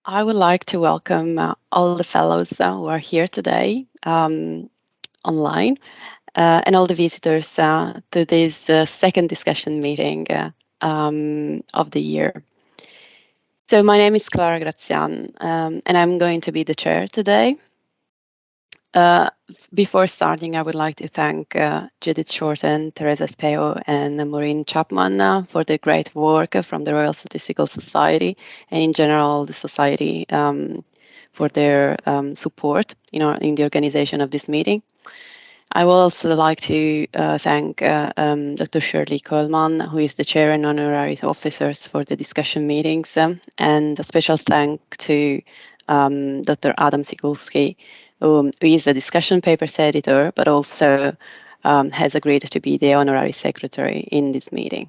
I would like to welcome all the fellows who are here today online and all the visitors to this second discussion meeting of the year. So my name is Clara Grazian and I'm going to be the chair today. Before starting, I would like to thank Judith Shorten, Teresa Speo, and Maureen Chapman for their great work from the Royal Statistical Society and in general the Society for their support in the organization of this meeting. I would also like to thank Dr. Shirley Coleman, who is the chair and honorary officers for the discussion meetings, and a special thank to Dr. Adam Sigulski, who is the discussion papers editor, but also has agreed to be the honorary secretary in this meeting.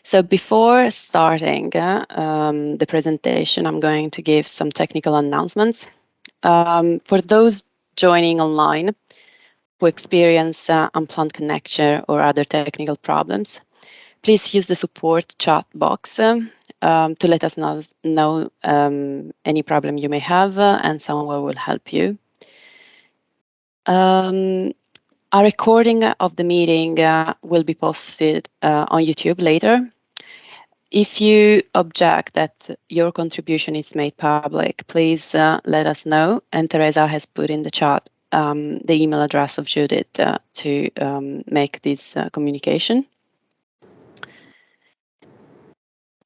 So before starting the presentation, I'm going to give some technical announcements. For those joining online who experience unplanned connection or other technical problems, please use the support chat box to let us know any problem you may have and someone will help you. A recording of the meeting will be posted on YouTube later. If you object that your contribution is made public, please let us know. And Teresa has put in the chat the email address of Judith to make this communication.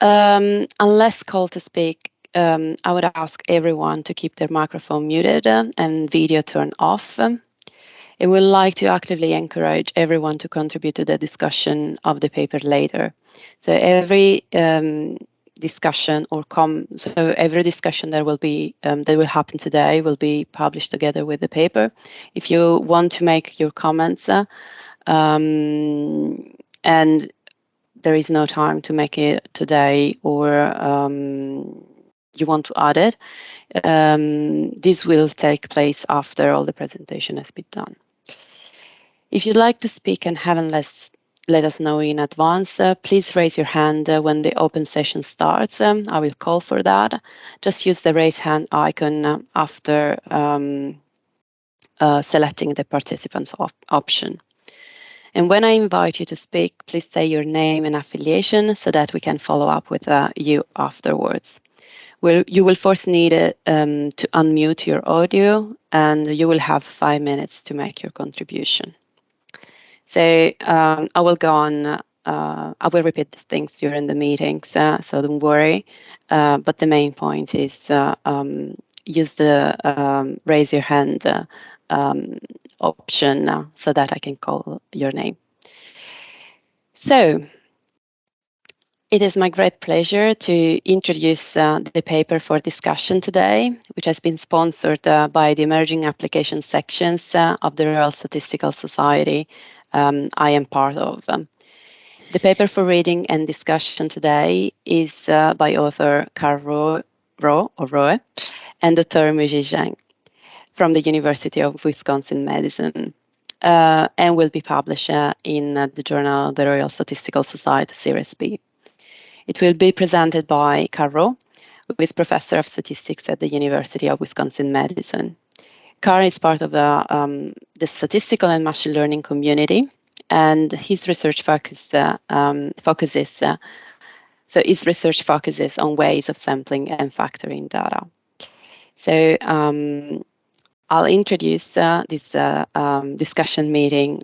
Unless called to speak, I would ask everyone to keep their microphone muted and video turned off. And we'd like to actively encourage everyone to contribute to the discussion of the paper later. So every discussion every discussion that will happen today will be published together with the paper. If you want to make your comments and there is no time to make it today, or you want to add it, this will take place after all the presentation has been done. If you'd like to speak and haven't let us know in advance, please raise your hand when the open session starts. I will call for that. Just use the raise hand icon after selecting the participants option. And when I invite you to speak, please say your name and affiliation so that we can follow up with you afterwards. You will first need to unmute your audio, and you will have 5 minutes to make your contribution. So I will go on. I will repeat these things during the meetings, so don't worry. But the main point is use the raise your hand option so that I can call your name. So it is my great pleasure to introduce the paper for discussion today, which has been sponsored by the Emerging Applications sections of the Royal Statistical Society I am part of. The paper for reading and discussion today is by author Carl Roe and Dr. Mujie Zhang from the University of Wisconsin-Madison, and will be published in the journal The Royal Statistical Society, Series B. It will be presented by Carl, who is Professor of Statistics at the University of Wisconsin-Madison. Carl is part of the statistical and machine learning community, and his research focuses on ways of sampling and factoring data. So I'll introduce this discussion meeting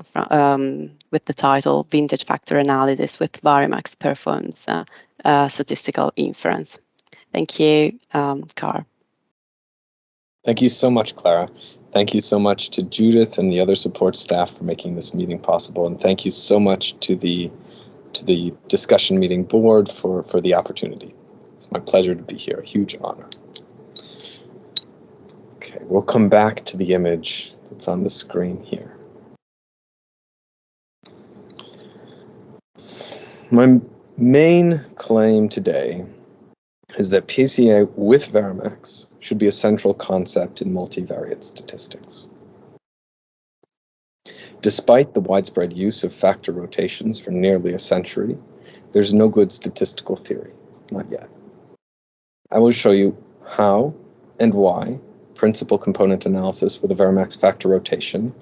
with the title Vintage Factor Analysis with Varimax Performs Statistical Inference. Thank you, Carl. Thank you so much, Clara. Thank you so much to Judith and the other support staff for making this meeting possible. And thank you so much to the discussion meeting board for the opportunity. It's my pleasure to be here, a huge honor. Okay, we'll come back to the image that's on the screen here. My main claim today is that PCA with Varimax should be a central concept in multivariate statistics. Despite the widespread use of factor rotations for nearly a century, there's no good statistical theory, not yet. I will show you how and why principal component analysis with a Varimax factor rotation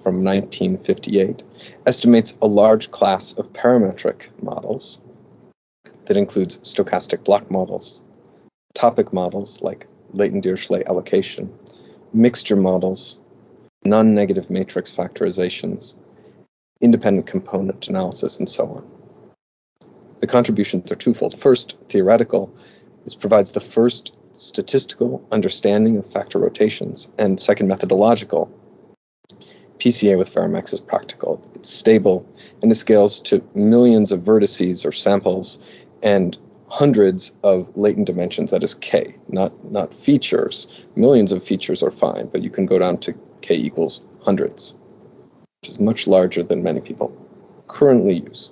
from 1958 estimates a large class of parametric models that includes stochastic block models, topic models like latent Dirichlet allocation, mixture models, non-negative matrix factorizations, independent component analysis, and so on. The contributions are twofold. First, theoretical. This provides the first statistical understanding of factor rotations, and second, methodological. PCA with Varimax is practical. It's stable, and it scales to millions of vertices or samples and hundreds of latent dimensions, that is k, not features. Millions of features are fine, but you can go down to k equals hundreds, which is much larger than many people currently use.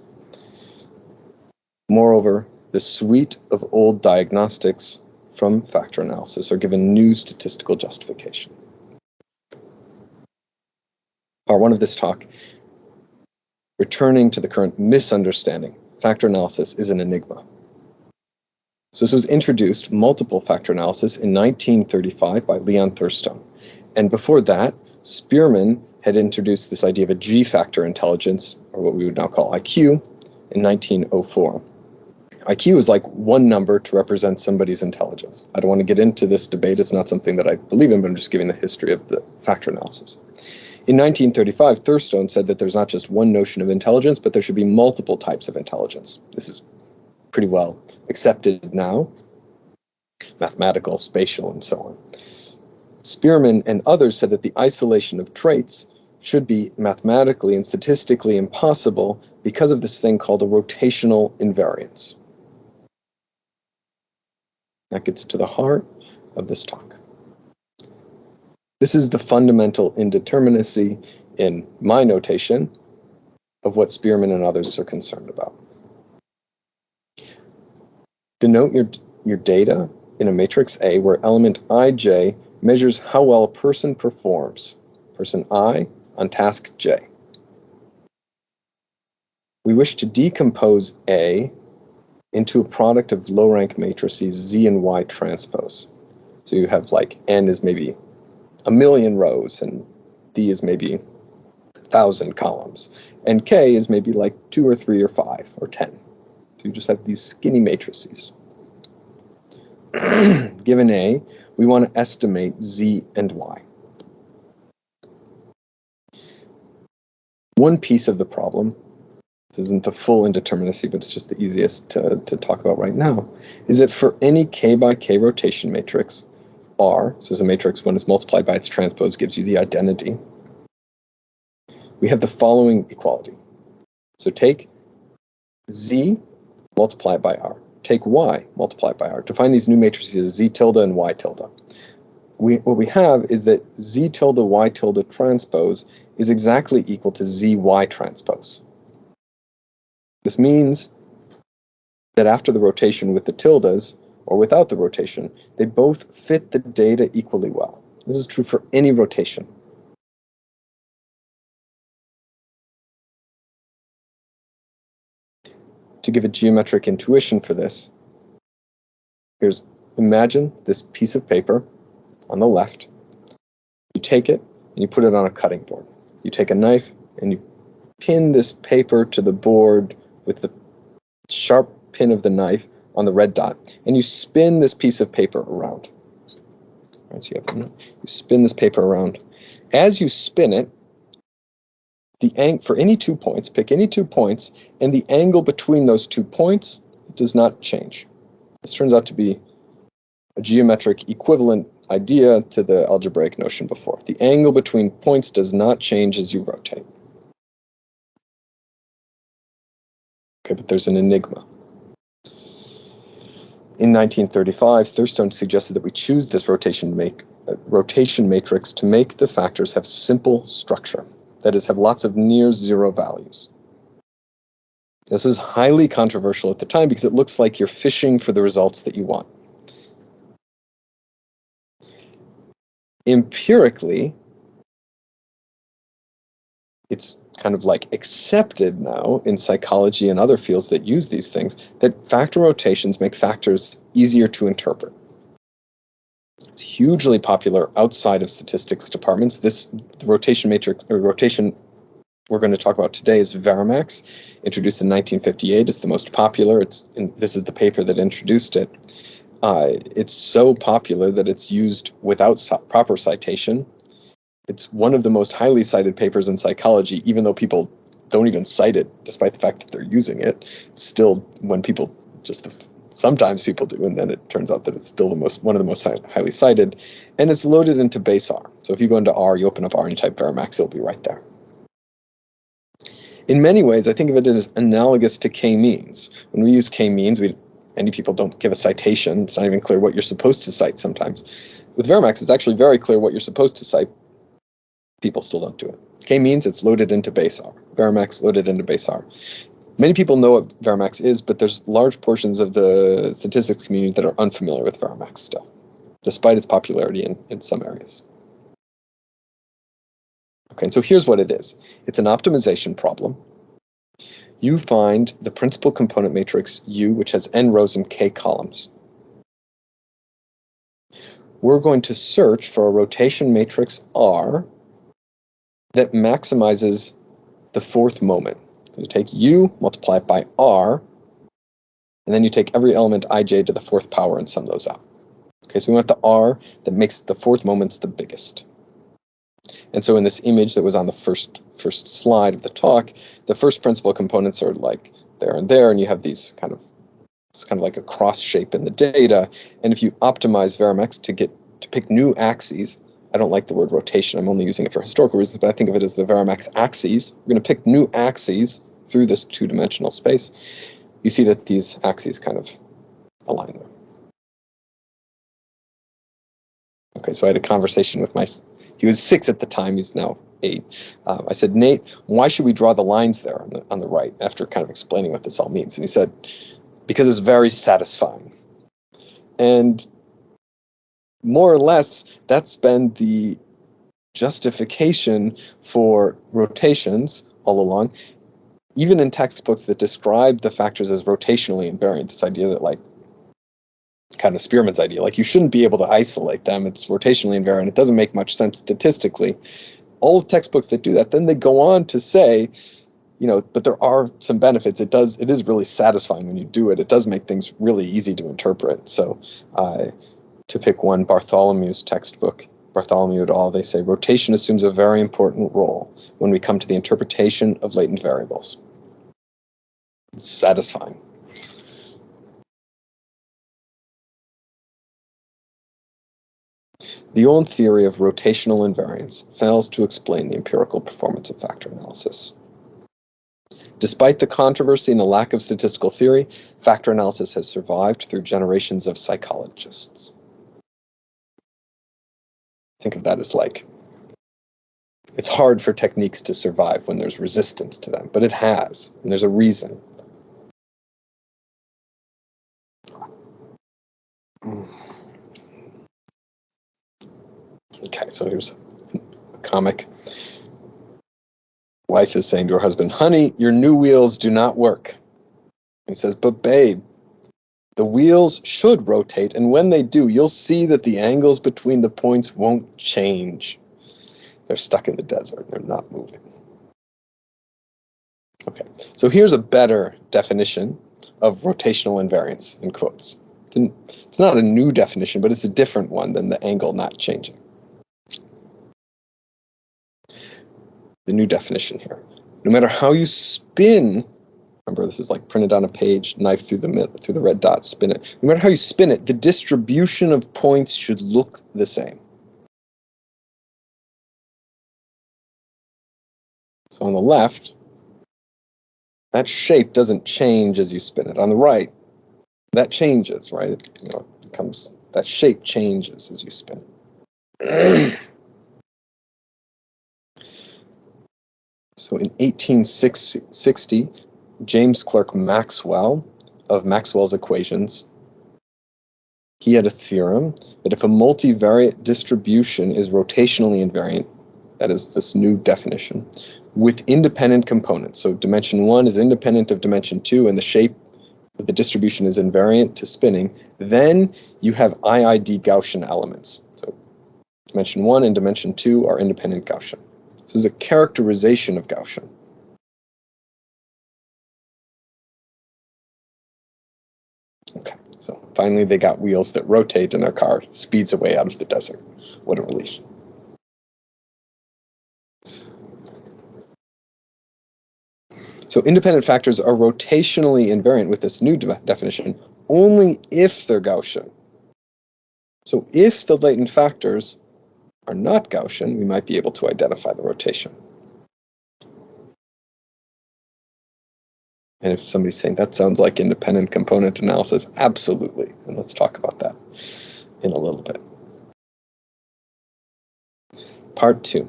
Moreover, the suite of old diagnostics from factor analysis are given new statistical justification. Part one of this talk, returning to the current misunderstanding, factor analysis is an enigma. So this was introduced, multiple factor analysis, in 1935 by Leon Thurstone. And before that, Spearman had introduced this idea of a G-factor intelligence, or what we would now call IQ, in 1904. IQ is like one number to represent somebody's intelligence. I don't want to get into this debate. It's not something that I believe in, but I'm just giving the history of the factor analysis. In 1935, Thurstone said that there's not just one notion of intelligence, but there should be multiple types of intelligence. This is pretty well accepted now, mathematical, spatial, and so on. Spearman and others said that the isolation of traits should be mathematically and statistically impossible because of this thing called a rotational invariance. That gets to the heart of this talk. This is the fundamental indeterminacy in my notation of what Spearman and others are concerned about. Denote your data in a matrix A where element ij measures how well a person performs, person I, on task j. We wish to decompose A into a product of low-rank matrices Z and Y transpose. So you have like N is maybe 1,000,000 rows and D is maybe 1,000 columns. And K is maybe like 2 or 3 or 5 or 10. So you just have these skinny matrices. Given A, we want to estimate Z and Y. One piece of the problem, this isn't the full indeterminacy, but it's just the easiest to talk about right now, is that for any K by K rotation matrix, R, so as a matrix when it's multiplied by its transpose gives you the identity, we have the following equality. So take Z, multiply it by R. Take Y, multiply it by R. To find these new matrices, Z tilde and Y tilde. What we have is that Z tilde Y tilde transpose is exactly equal to ZY transpose. This means that after the rotation with the tildes, or without the rotation, they both fit the data equally well. This is true for any rotation. To give a geometric intuition for this, imagine this piece of paper on the left. You take it and you put it on a cutting board. You take a knife and you pin this paper to the board with the sharp pin of the knife on the red dot, and you spin this piece of paper around. Right, so you spin this paper around. As you spin it, for any 2 points, pick any 2 points, and the angle between those 2 points does not change. This turns out to be a geometric equivalent idea to the algebraic notion before. The angle between points does not change as you rotate. Okay, but there's an enigma. In 1935, Thurstone suggested that we choose this rotation matrix to make the factors have simple structure, that is, have lots of near zero values. This was highly controversial at the time because it looks like you're fishing for the results that you want. Empirically, it's kind of like accepted now in psychology and other fields that use these things, that factor rotations make factors easier to interpret. It's hugely popular outside of statistics departments. The rotation matrix, or rotation we're going to talk about today, is Varimax, introduced in 1958. It's the most popular. This is the paper that introduced it. It's so popular that it's used without proper citation. It's one of the most highly cited papers in psychology, even though people don't even cite it, despite the fact that they're using it. It's still, when people sometimes people do, and then it turns out that it's still one of the most highly cited, and it's loaded into base R. So if you go into R, you open up R and you type Varimax, it'll be right there. In many ways, I think of it as analogous to k-means. When we use k-means, many people don't give a citation. It's not even clear what you're supposed to cite sometimes. With Varimax, it's actually very clear what you're supposed to cite. People still don't do it. K-means, it's loaded into base R. Varimax loaded into base R. Many people know what Varimax is, but there's large portions of the statistics community that are unfamiliar with Varimax still, despite its popularity in some areas. Okay, so here's what it is. It's an optimization problem. You find the principal component matrix U, which has n rows and k columns. We're going to search for a rotation matrix R that maximizes the fourth moment. You take U, multiply it by R, and then you take every element ij to the fourth power and sum those out. Okay, so we want the R that makes the fourth moments the biggest. And so in this image that was on the first slide of the talk, the first principal components are like there and there, and you have these it's kind of like a cross shape in the data. And if you optimize Varimax to pick new axes, I don't like the word rotation, I'm only using it for historical reasons, but I think of it as the Varimax axes. We're going to pick new axes through this two-dimensional space. You see that these axes kind of align there. Okay, so I had a conversation with he was 6 at the time, he's now 8. I said, Nate, why should we draw the lines there on the right, after kind of explaining what this all means? And he said, because it's very satisfying. And more or less, that's been the justification for rotations all along, even in textbooks that describe the factors as rotationally invariant, this idea that, like, kind of Spearman's idea, like you shouldn't be able to isolate them, it's rotationally invariant, it doesn't make much sense statistically. All textbooks that do that, then they go on to say, but there are some benefits. It is really satisfying when you do it. It does make things really easy to interpret. So to pick one, Bartholomew's textbook, Bartholomew et al., they say rotation assumes a very important role when we come to the interpretation of latent variables. It's satisfying. The old theory of rotational invariance fails to explain the empirical performance of factor analysis. Despite the controversy and the lack of statistical theory, factor analysis has survived through generations of psychologists. Think of that as like, it's hard for techniques to survive when there's resistance to them, but it has, and there's a reason. Okay, so here's a comic. Wife is saying to her husband, honey, your new wheels do not work. He says, but babe, the wheels should rotate, and when they do, you'll see that the angles between the points won't change. They're stuck in the desert. They're not moving. Okay, so here's a better definition of rotational invariance, in quotes. It's not a new definition, but it's a different one than the angle not changing. The new definition here. No matter how you spin, remember this is like printed on a page, knife through the red dot, spin it. No matter how you spin it, the distribution of points should look the same. So on the left, that shape doesn't change as you spin it. On the right, that changes, right? It becomes, that shape changes as you spin it. So in 1860, James Clerk Maxwell of Maxwell's equations, he had a theorem that if a multivariate distribution is rotationally invariant, that is this new definition, with independent components. So dimension 1 is independent of dimension 2, and the shape of the distribution is invariant to spinning. Then you have IID Gaussian elements. So dimension 1 and dimension 2 are independent Gaussian. This is a characterization of Gaussian. Okay, so finally they got wheels that rotate and their car speeds away out of the desert. What a relief. So independent factors are rotationally invariant with this new definition only if they're Gaussian. So if the latent factors are not Gaussian, we might be able to identify the rotation. And if somebody's saying that sounds like independent component analysis, absolutely. And let's talk about that in a little bit. Part 2.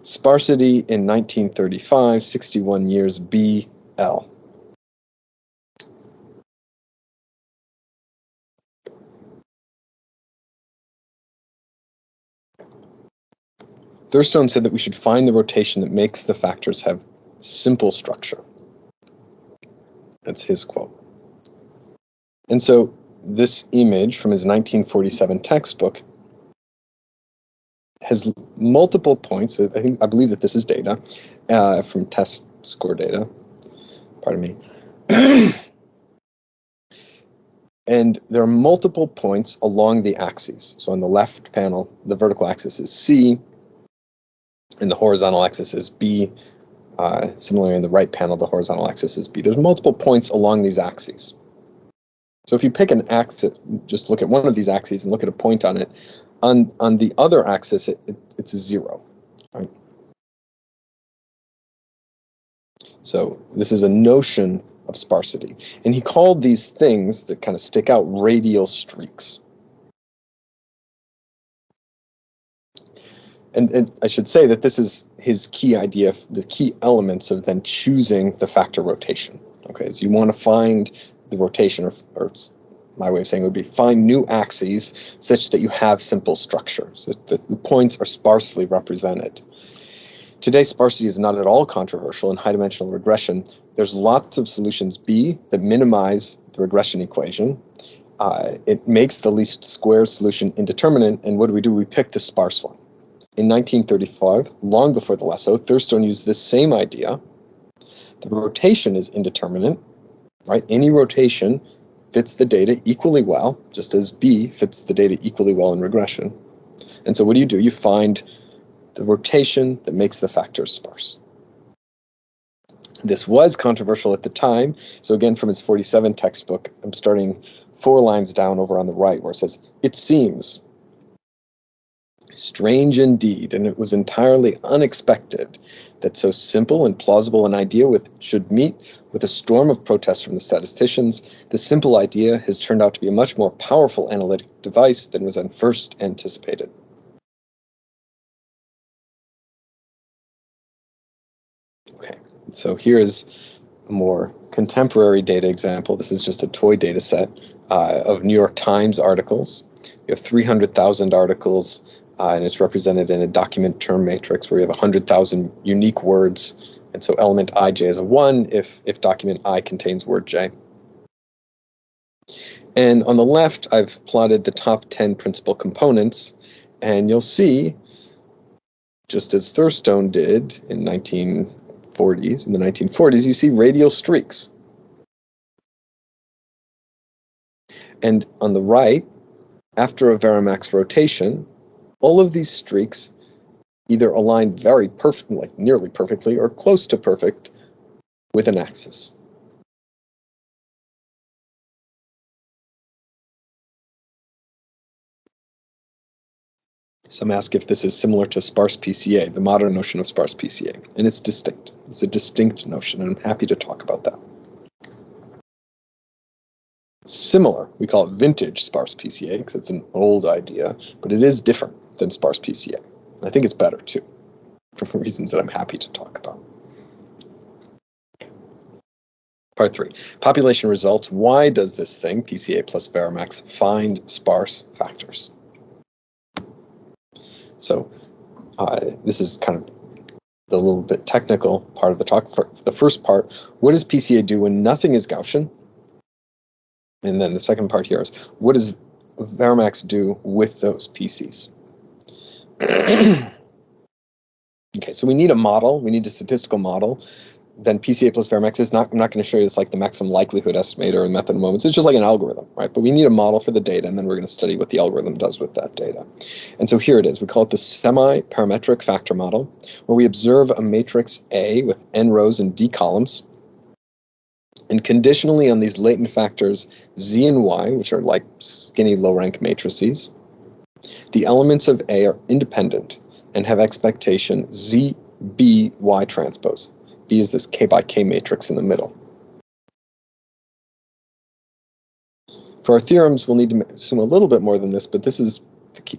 Sparsity in 1935, 61 years BL. Thurstone said that we should find the rotation that makes the factors have simple structure. That's his quote. And so this image from his 1947 textbook has multiple points. I believe that this is data from test score data. Pardon me. And there are multiple points along the axes. So on the left panel, the vertical axis is C, and the horizontal axis is B. Similarly, in the right panel, the horizontal axis is B. There's multiple points along these axes. So if you pick an axis, just look at one of these axes and look at a point on it. On the other axis, it's a 0. Right? So this is a notion of sparsity. And he called these things that kind of stick out radial streaks. And I should say that this is his key idea, the key elements of then choosing the factor rotation. Okay, so you want to find the rotation, or my way of saying it would be find new axes such that you have simple structure, so that the points are sparsely represented. Today, sparsity is not at all controversial in high-dimensional regression. There's lots of solutions B that minimize the regression equation. It makes the least squares solution indeterminate, and what do? We pick the sparse one. In 1935, long before the Lasso, Thurstone used this same idea. The rotation is indeterminate, right? Any rotation fits the data equally well, just as B fits the data equally well in regression. And so what do? You find the rotation that makes the factors sparse. This was controversial at the time. So again, from his 47 textbook, I'm starting 4 lines down over on the right where it says, it seems strange indeed, and it was entirely unexpected that so simple and plausible an idea should meet with a storm of protests from the statisticians. The simple idea has turned out to be a much more powerful analytic device than was at first anticipated. Okay, so here is a more contemporary data example. This is just a toy data set of New York Times articles. You have 300,000 articles, and it's represented in a document term matrix where you have 100,000 unique words. And so element ij is a 1 if document I contains word j. And on the left, I've plotted the top 10 principal components, and you'll see, just as Thurstone did in the 1940s, you see radial streaks. And on the right, after a Varimax rotation, all of these streaks either align very perfectly, like nearly perfectly, or close to perfect with an axis. Some ask if this is similar to sparse PCA, the modern notion of sparse PCA, and it's distinct. It's a distinct notion, and I'm happy to talk about that. Similar, we call it vintage sparse PCA because it's an old idea, but it is different than sparse PCA. I think it's better too, for reasons that I'm happy to talk about. Part 3, population results. Why does this thing, PCA plus Varimax, find sparse factors? So This is kind of the little bit technical part of the talk. For the first part, what does PCA do when nothing is Gaussian? And then the second part here is, what does Varimax do with those PCs? Okay, so we need a model. We need a statistical model. Then PCA plus Varimax is not, I'm not going to show you this like the maximum likelihood estimator and method of moments. It's just like an algorithm, right? But we need a model for the data, and then we're going to study what the algorithm does with that data. And so here it is. We call it the semi-parametric factor model, where we observe a matrix A with n rows and d columns. And conditionally on these latent factors z and y, which are like skinny low-rank matrices, the elements of A are independent and have expectation z, b, y transpose. B is this k by k matrix in the middle. For our theorems, we'll need to assume a little bit more than this, but this is,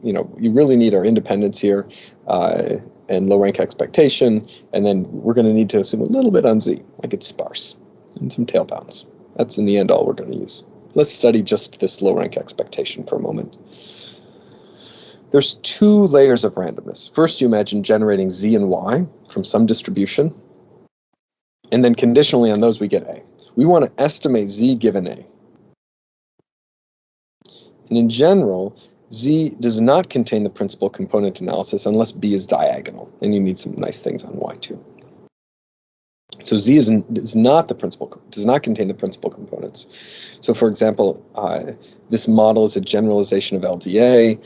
you really need our independence here and low-rank expectation, and then we're going to need to assume a little bit on z, like it's sparse, and some tail bounds. That's in the end all we're going to use. Let's study just this low-rank expectation for a moment. There's two layers of randomness. First, you imagine generating z and y from some distribution, and then conditionally on those we get a. We want to estimate z given a. And in general, z does not contain the principal component analysis unless b is diagonal, and you need some nice things on y too. So z is not the principal, does not contain the principal components. So for example, this model is a generalization of LDA,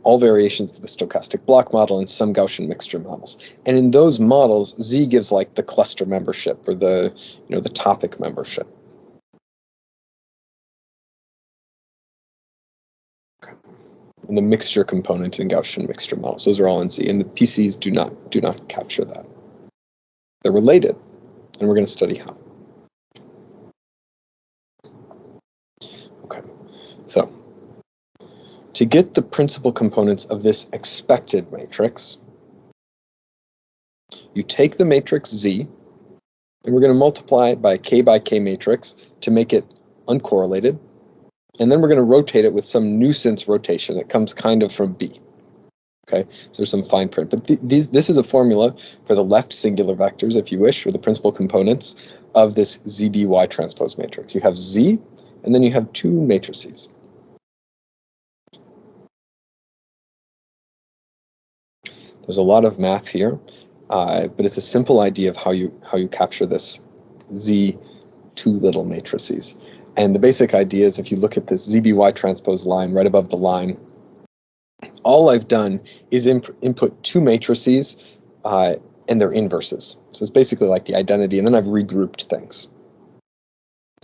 all variations of the stochastic block model, and some Gaussian mixture models. And in those models, z gives like the cluster membership or the topic membership. And the mixture component in Gaussian mixture models, those are all in z, and the PCs do not capture that. They're related, and we're going to study how. Okay, so to get the principal components of this expected matrix, you take the matrix Z, and we're going to multiply it by k matrix to make it uncorrelated, and then we're going to rotate it with some nuisance rotation that comes kind of from B. Okay, so there's some fine print, but this is a formula for the left singular vectors, if you wish, or the principal components of this ZBY transpose matrix. You have Z, and then you have two matrices. There's a lot of math here, but it's a simple idea of how you capture this Z two little matrices. And the basic idea is if you look at this ZBY transpose line right above the line, all I've done is input two matrices and their inverses. So it's basically like the identity, and then I've regrouped things.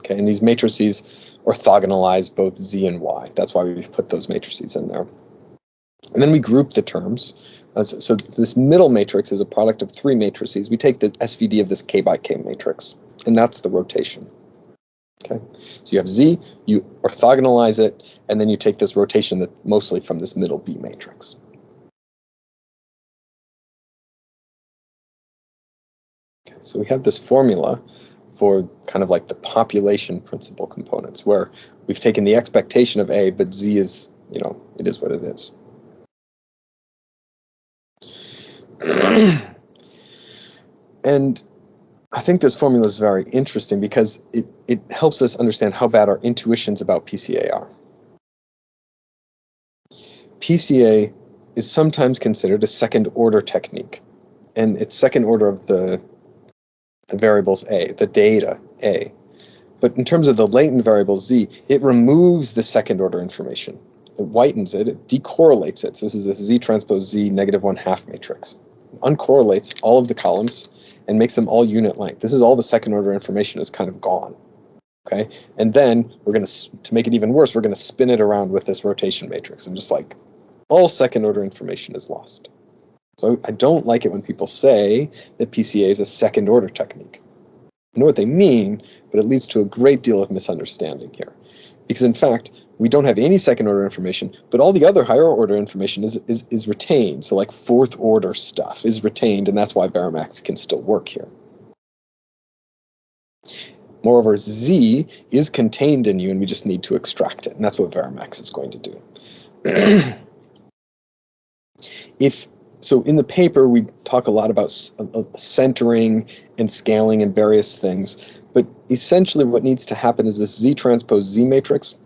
Okay, and these matrices orthogonalize both Z and Y. That's why we've put those matrices in there. And then we group the terms. So this middle matrix is a product of three matrices. We take the SVD of this k by k matrix, and that's the rotation. Okay, so you have Z, you orthogonalize it, and then you take this rotation that mostly from this middle B matrix. Okay, so we have this formula for kind of like the population principal components, where we've taken the expectation of A, but Z is, it is what it is. And I think this formula is very interesting because it helps us understand how bad our intuitions about PCA are. PCA is sometimes considered a second order technique, and it's second order of the variables A, the data A. But in terms of the latent variable Z, it removes the second order information. It whitens it, it decorrelates it. So this is this Z transpose Z -1/2 matrix. It uncorrelates all of the columns and makes them all unit length. This is all the second order information is kind of gone. Okay, and then we're going to make it even worse, we're going to spin it around with this rotation matrix, and just like all second order information is lost. So I don't like it when people say that PCA is a second order technique. I know what they mean, but it leads to a great deal of misunderstanding here. Because in fact, we don't have any second order information, but all the other higher order information is retained. So like fourth order stuff is retained, and that's why Varimax can still work here. Moreover, Z is contained in you, and we just need to extract it, and that's what Varimax is going to do. If So in the paper, we talk a lot about centering and scaling and various things. But essentially what needs to happen is this Z transpose Z matrix,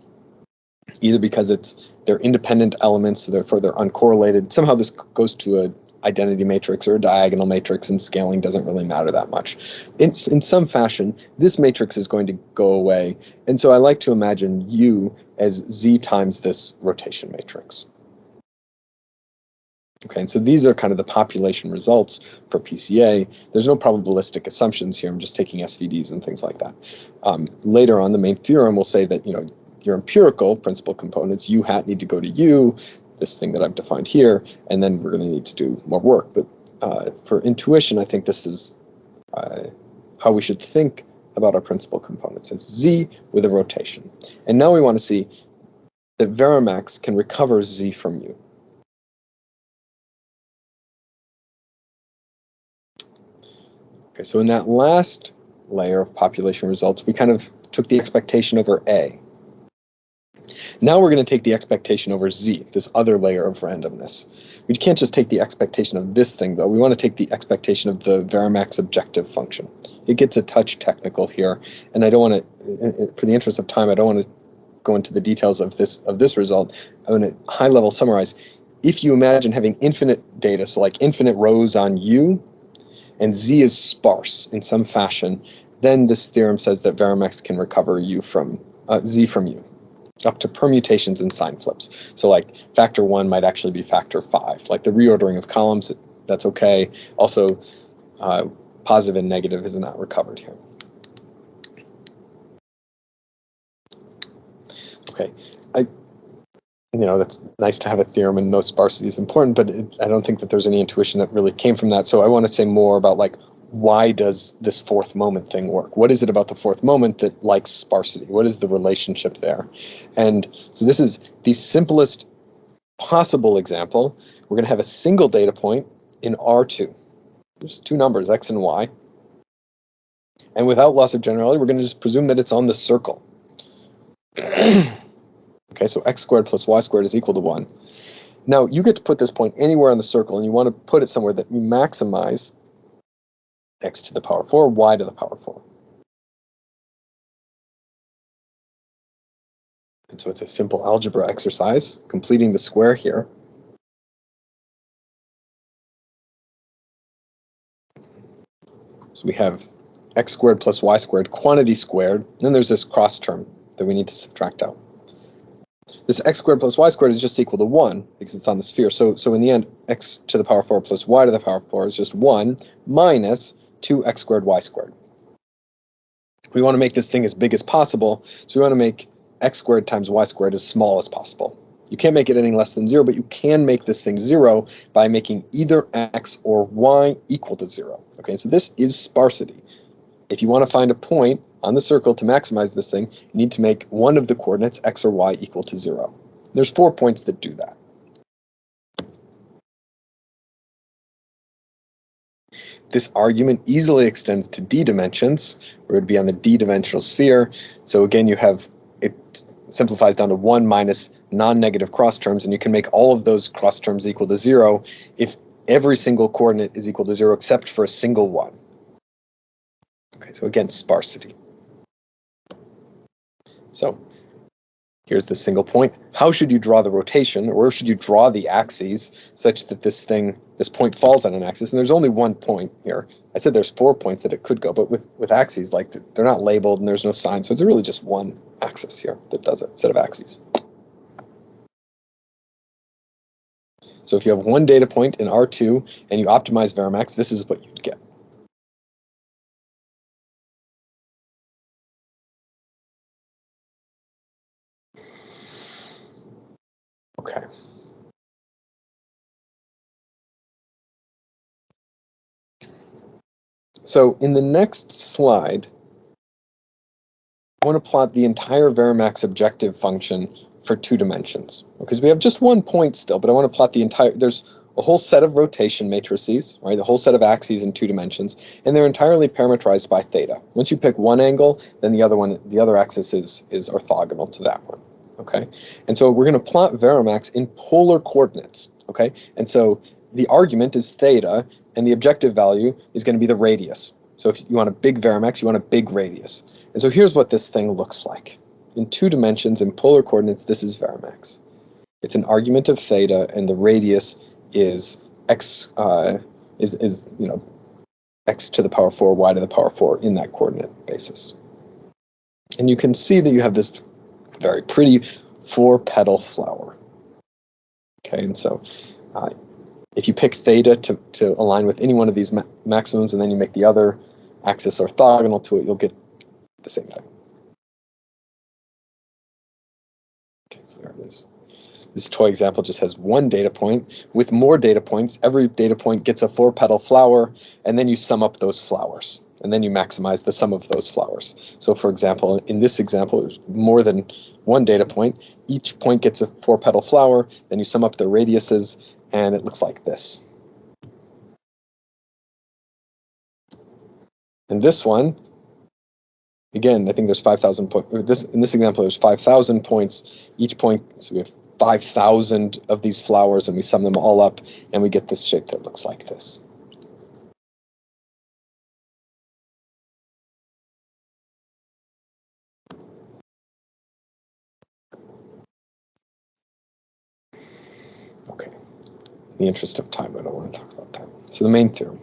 either because they're independent elements, so therefore they're uncorrelated. Somehow this goes to an identity matrix or a diagonal matrix, and scaling doesn't really matter that much. In some fashion, this matrix is going to go away. And so I like to imagine U as Z times this rotation matrix. Okay, and so these are kind of the population results for PCA. There's no probabilistic assumptions here. I'm just taking SVDs and things like that. Later on, the main theorem will say that, your empirical principal components, U hat, need to go to U, this thing that I've defined here, and then we're going to need to do more work. But for intuition, I think this is how we should think about our principal components. It's Z with a rotation. And now we want to see that Varimax can recover Z from U. Okay, so in that last layer of population results, we kind of took the expectation over A. Now we're going to take the expectation over Z, this other layer of randomness. We can't just take the expectation of this thing, though. We want to take the expectation of the Varimax objective function. It gets a touch technical here, and I don't want to, for the interest of time, I don't want to go into the details of this result. I want to high-level summarize. If you imagine having infinite data, so like infinite rows on U, and Z is sparse in some fashion, then this theorem says that Varimax can recover Z from U, up to permutations and sign flips. So like factor 1 might actually be factor 5. Like the reordering of columns, that's okay. Also, positive and negative is not recovered here. Okay, that's nice to have a theorem and no sparsity is important, but I don't think that there's any intuition that really came from that. So I want to say more about why does this fourth moment thing work? What is it about the fourth moment that likes sparsity? What is the relationship there? And so this is the simplest possible example. We're going to have a single data point in R2. There's two numbers, X and Y. And without loss of generality, we're going to just presume that it's on the circle. Okay, so x squared plus y squared is equal to 1. Now, you get to put this point anywhere on the circle, and you want to put it somewhere that you maximize x to the power 4, y to the power 4. And so it's a simple algebra exercise, completing the square here. So we have x squared plus y squared, quantity squared, and then there's this cross term that we need to subtract out. This x squared plus y squared is just equal to 1 because it's on the sphere. So in the end, x to the power 4 plus y to the power 4 is just 1 minus 2x squared y squared. We want to make this thing as big as possible, so we want to make x squared times y squared as small as possible. You can't make it any less than 0, but you can make this thing 0 by making either x or y equal to 0. Okay, so this is sparsity. If you want to find a point on the circle to maximize this thing, you need to make one of the coordinates, x or y, equal to 0. There's 4 points that do that. This argument easily extends to d dimensions, where it would be on the d-dimensional sphere. So again, it simplifies down to 1 minus non-negative cross terms, and you can make all of those cross terms equal to 0 if every single coordinate is equal to 0 except for a single one. Okay, so again, sparsity. So here's the single point. How should you draw the rotation, or where should you draw the axes such that this point falls on an axis? And there's only one point here. I said there's 4 points that it could go, but with axes, they're not labeled and there's no sign, so it's really just one axis here that does it instead of axes. So if you have one data point in R2 and you optimize Varimax, this is what you'd get. Okay. So in the next slide, I want to plot the entire Varimax objective function for 2 dimensions. Because we have just 1 point still, but I want to plot the entire, there's a whole set of rotation matrices, right? The whole set of axes in 2 dimensions, and they're entirely parametrized by theta. Once you pick one angle, then the other axis is orthogonal to that one. Okay, and so we're going to plot Varimax in polar coordinates. Okay, and so the argument is theta, and the objective value is going to be the radius. So if you want a big Varimax, you want a big radius. And so here's what this thing looks like. In 2 dimensions, in polar coordinates, this is Varimax. It's an argument of theta, and the radius is x x to the power 4, y to the power 4 in that coordinate basis. And you can see that you have this very pretty 4-petal flower. Okay, and so if you pick theta to align with any one of these maximums, and then you make the other axis orthogonal to it, you'll get the same thing. Okay, so there it is. This toy example just has 1 data point. With more data points, every data point gets a 4-petal flower, and then you sum up those flowers, and then you maximize the sum of those flowers. So for example, in this example, there's more than 1 data point. Each point gets a 4-petal flower, then you sum up the radiuses, and it looks like this. And this one, again, I think there's 5,000 points. In this example, there's 5,000 points. Each point, so we have 5,000 of these flowers, and we sum them all up, and we get this shape that looks like this. Okay. In the interest of time, I don't want to talk about that. So the main theorem.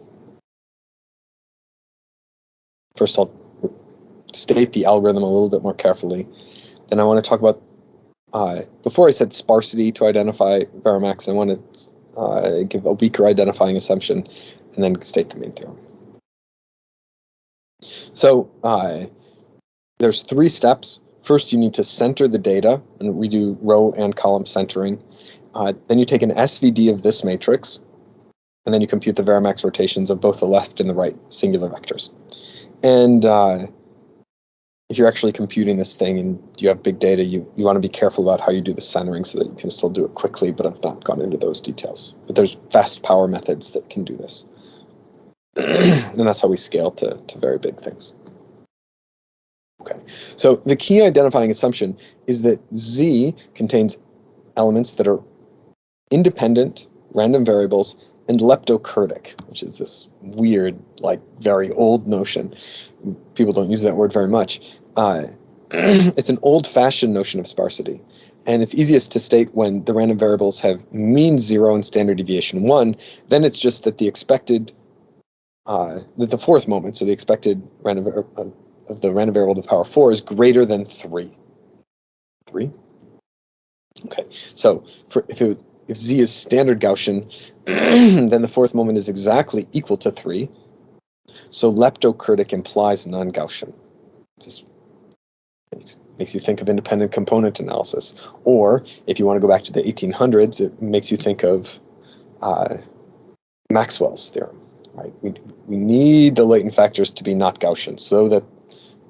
First, I'll state the algorithm a little bit more carefully. Then I want to talk about, before I said sparsity to identify Varimax, I want to give a weaker identifying assumption, and then state the main theorem. So there's 3 steps. First, you need to center the data, and we do row and column centering. Then you take an SVD of this matrix, and then you compute the Varimax rotations of both the left and the right singular vectors. And if you're actually computing this thing and you have big data, you want to be careful about how you do the centering so that you can still do it quickly, but I've not gone into those details. But there's fast power methods that can do this. And that's how we scale to very big things. Okay, so the key identifying assumption is that Z contains elements that are independent, random variables, and leptokurtic, which is this weird, like very old notion. People don't use that word very much. It's an old-fashioned notion of sparsity, and it's easiest to state when the random variables have mean 0 and standard deviation 1. Then it's just that the expected, that the 4th moment, so the expected random of the random variable to the power 4 is greater than 3. 3? Okay, so if Z is standard Gaussian, then the 4th moment is exactly equal to 3. So leptokurtic implies non-Gaussian. Just makes you think of independent component analysis. Or if you want to go back to the 1800s, it makes you think of Maxwell's theorem. Right? We need the latent factors to be not Gaussian so that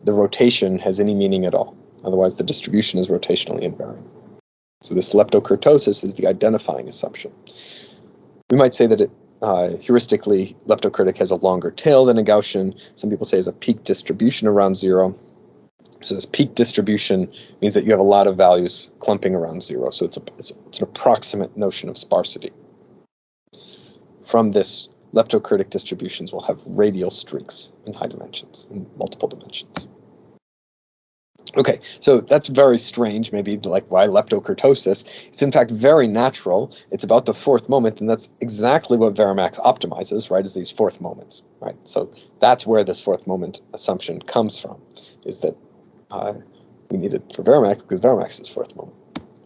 the rotation has any meaning at all. Otherwise, the distribution is rotationally invariant. So this leptokurtosis is the identifying assumption. We might say that it heuristically, leptokurtic has a longer tail than a Gaussian. Some people say it has a peak distribution around 0. So this peak distribution means that you have a lot of values clumping around 0. So it's an approximate notion of sparsity. From this, leptokurtic distributions will have radial streaks in high dimensions, in multiple dimensions. Okay, so that's very strange, maybe like why leptokurtosis. It's in fact very natural. It's about the 4th moment, and that's exactly what Varimax optimizes, right, is these 4th moments, right? So that's where this 4th moment assumption comes from, is that we need it for Varimax because Varimax is 4th moment.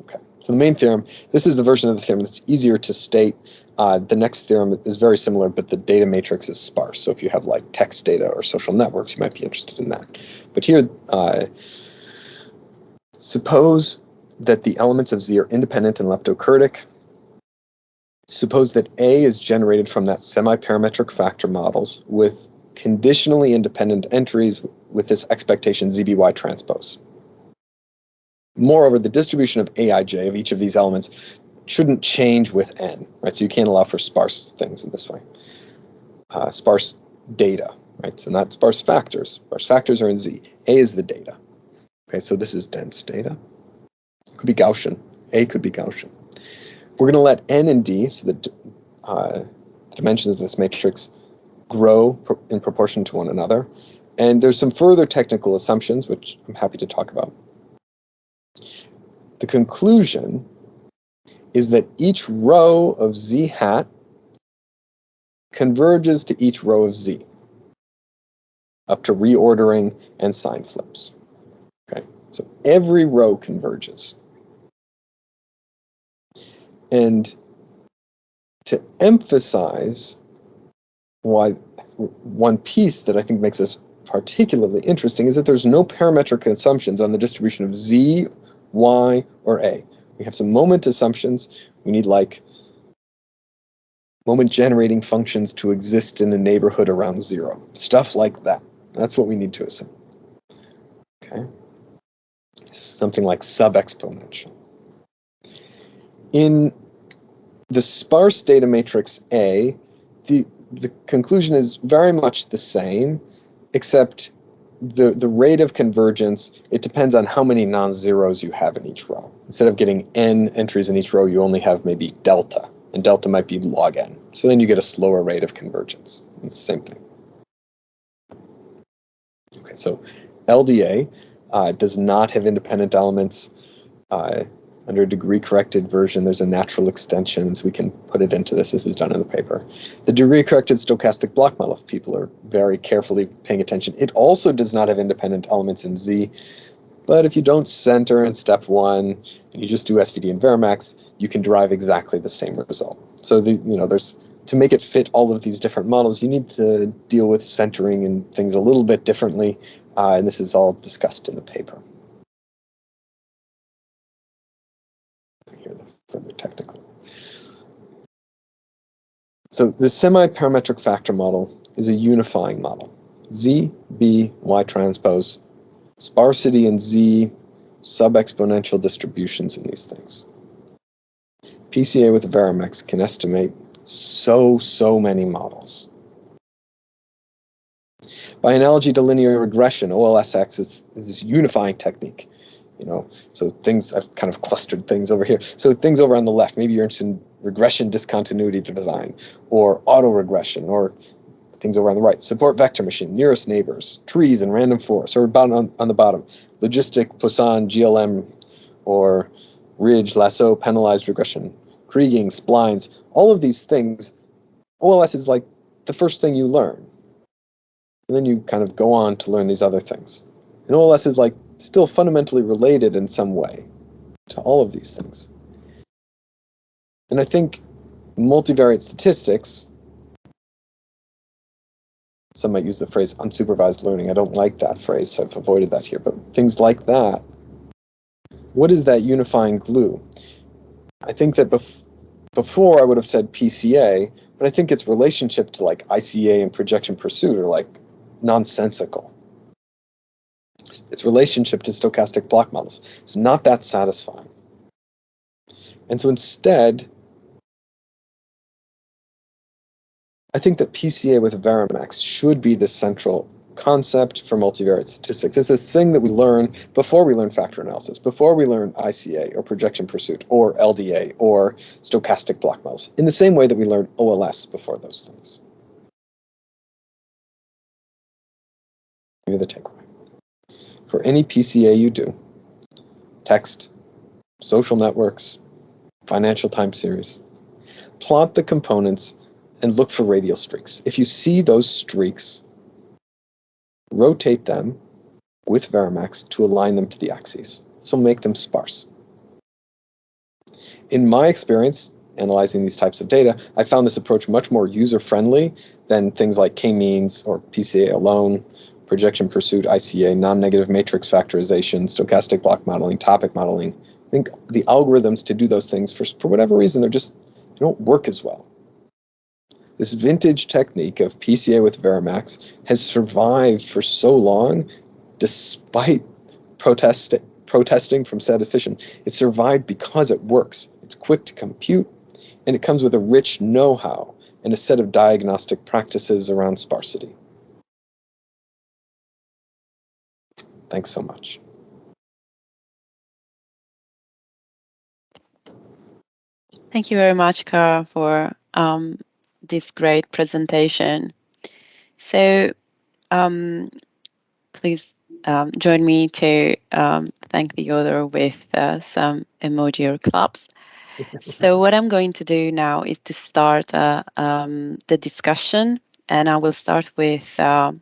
Okay, so the main theorem, this is the version of the theorem that's easier to state. The next theorem is very similar, but the data matrix is sparse. So if you have like text data or social networks, you might be interested in that. But here, suppose that the elements of Z are independent and leptokurtic. Suppose that A is generated from that semi-parametric factor models with conditionally independent entries with this expectation ZBY transpose. Moreover, the distribution of Aij of each of these elements shouldn't change with n, right? So you can't allow for sparse things in this way. Sparse data, right? So not sparse factors. Sparse factors are in Z. A is the data. Okay, so this is dense data. It could be Gaussian. A could be Gaussian. We're going to let n and d, so that dimensions of this matrix grow in proportion to one another. And there's some further technical assumptions, which I'm happy to talk about. The conclusion is that each row of z hat converges to each row of z, up to reordering and sign flips. Okay, so every row converges. And to emphasize why one piece that I think makes this particularly interesting is that there's no parametric assumptions on the distribution of z, y, or a. We have some moment assumptions. We need like moment generating functions to exist in a neighborhood around 0. Stuff like that. That's what we need to assume. Okay? Something like sub-exponential. In the sparse data matrix A, the conclusion is very much the same, except the rate of convergence, it depends on how many non-zeros you have in each row. Instead of getting n entries in each row, you only have maybe delta, and delta might be log n. So then you get a slower rate of convergence. It's the same thing. Okay, so LDA does not have independent elements. Under a degree-corrected version, there's a natural extension, so we can put it into this. This is done in the paper. The degree-corrected stochastic block model, if people are very carefully paying attention, it also does not have independent elements in Z, but if you don't center in step 1, and you just do SVD and Varimax, you can derive exactly the same result. So there's to make it fit all of these different models, you need to deal with centering and things a little bit differently, and this is all discussed in the paper. Here, the further technical. So the semi-parametric factor model is a unifying model. Z, B, Y transpose, sparsity in Z, sub-exponential distributions in these things. PCA with Varimax can estimate so many models. By analogy to linear regression, OLSX is this unifying technique. So things, I've kind of clustered things over here. So things over on the left, maybe you're interested in regression discontinuity to design, or autoregression, or things over on the right, support vector machine, nearest neighbors, trees and random forests, or on the bottom, logistic, Poisson, GLM, or ridge, lasso, penalized regression, Krieging, splines, all of these things, OLS is like the first thing you learn. And then you kind of go on to learn these other things. And OLS is like still fundamentally related in some way to all of these things. And I think multivariate statistics, some might use the phrase unsupervised learning. I don't like that phrase, so I've avoided that here. But things like that, what is that unifying glue? I think that before I would have said PCA, but I think its relationship to like ICA and projection pursuit are like nonsensical. Its relationship to stochastic block models is not that satisfying. And so instead, I think that PCA with Varimax should be the central concept for multivariate statistics. It's this thing that we learn before we learn factor analysis, before we learn ICA or projection pursuit or LDA or stochastic block models, in the same way that we learn OLS before those things. Here's the takeaway. For any PCA you do, text, social networks, financial time series, plot the components and look for radial streaks. If you see those streaks, rotate them with Varimax to align them to the axes. So make them sparse. In my experience, analyzing these types of data, I found this approach much more user-friendly than things like k-means or PCA alone, projection pursuit, ICA, non-negative matrix factorization, stochastic block modeling, topic modeling. I think the algorithms to do those things, for whatever reason, they don't work as well. This vintage technique of PCA with Varimax has survived for so long, despite protesting from statisticians. It survived because it works. It's quick to compute, and it comes with a rich know-how and a set of diagnostic practices around sparsity. Thanks so much. Thank you very much, Kara, for this great presentation. So please join me to thank the author with some emoji or claps. So what I'm going to do now is to start the discussion, and I will start with the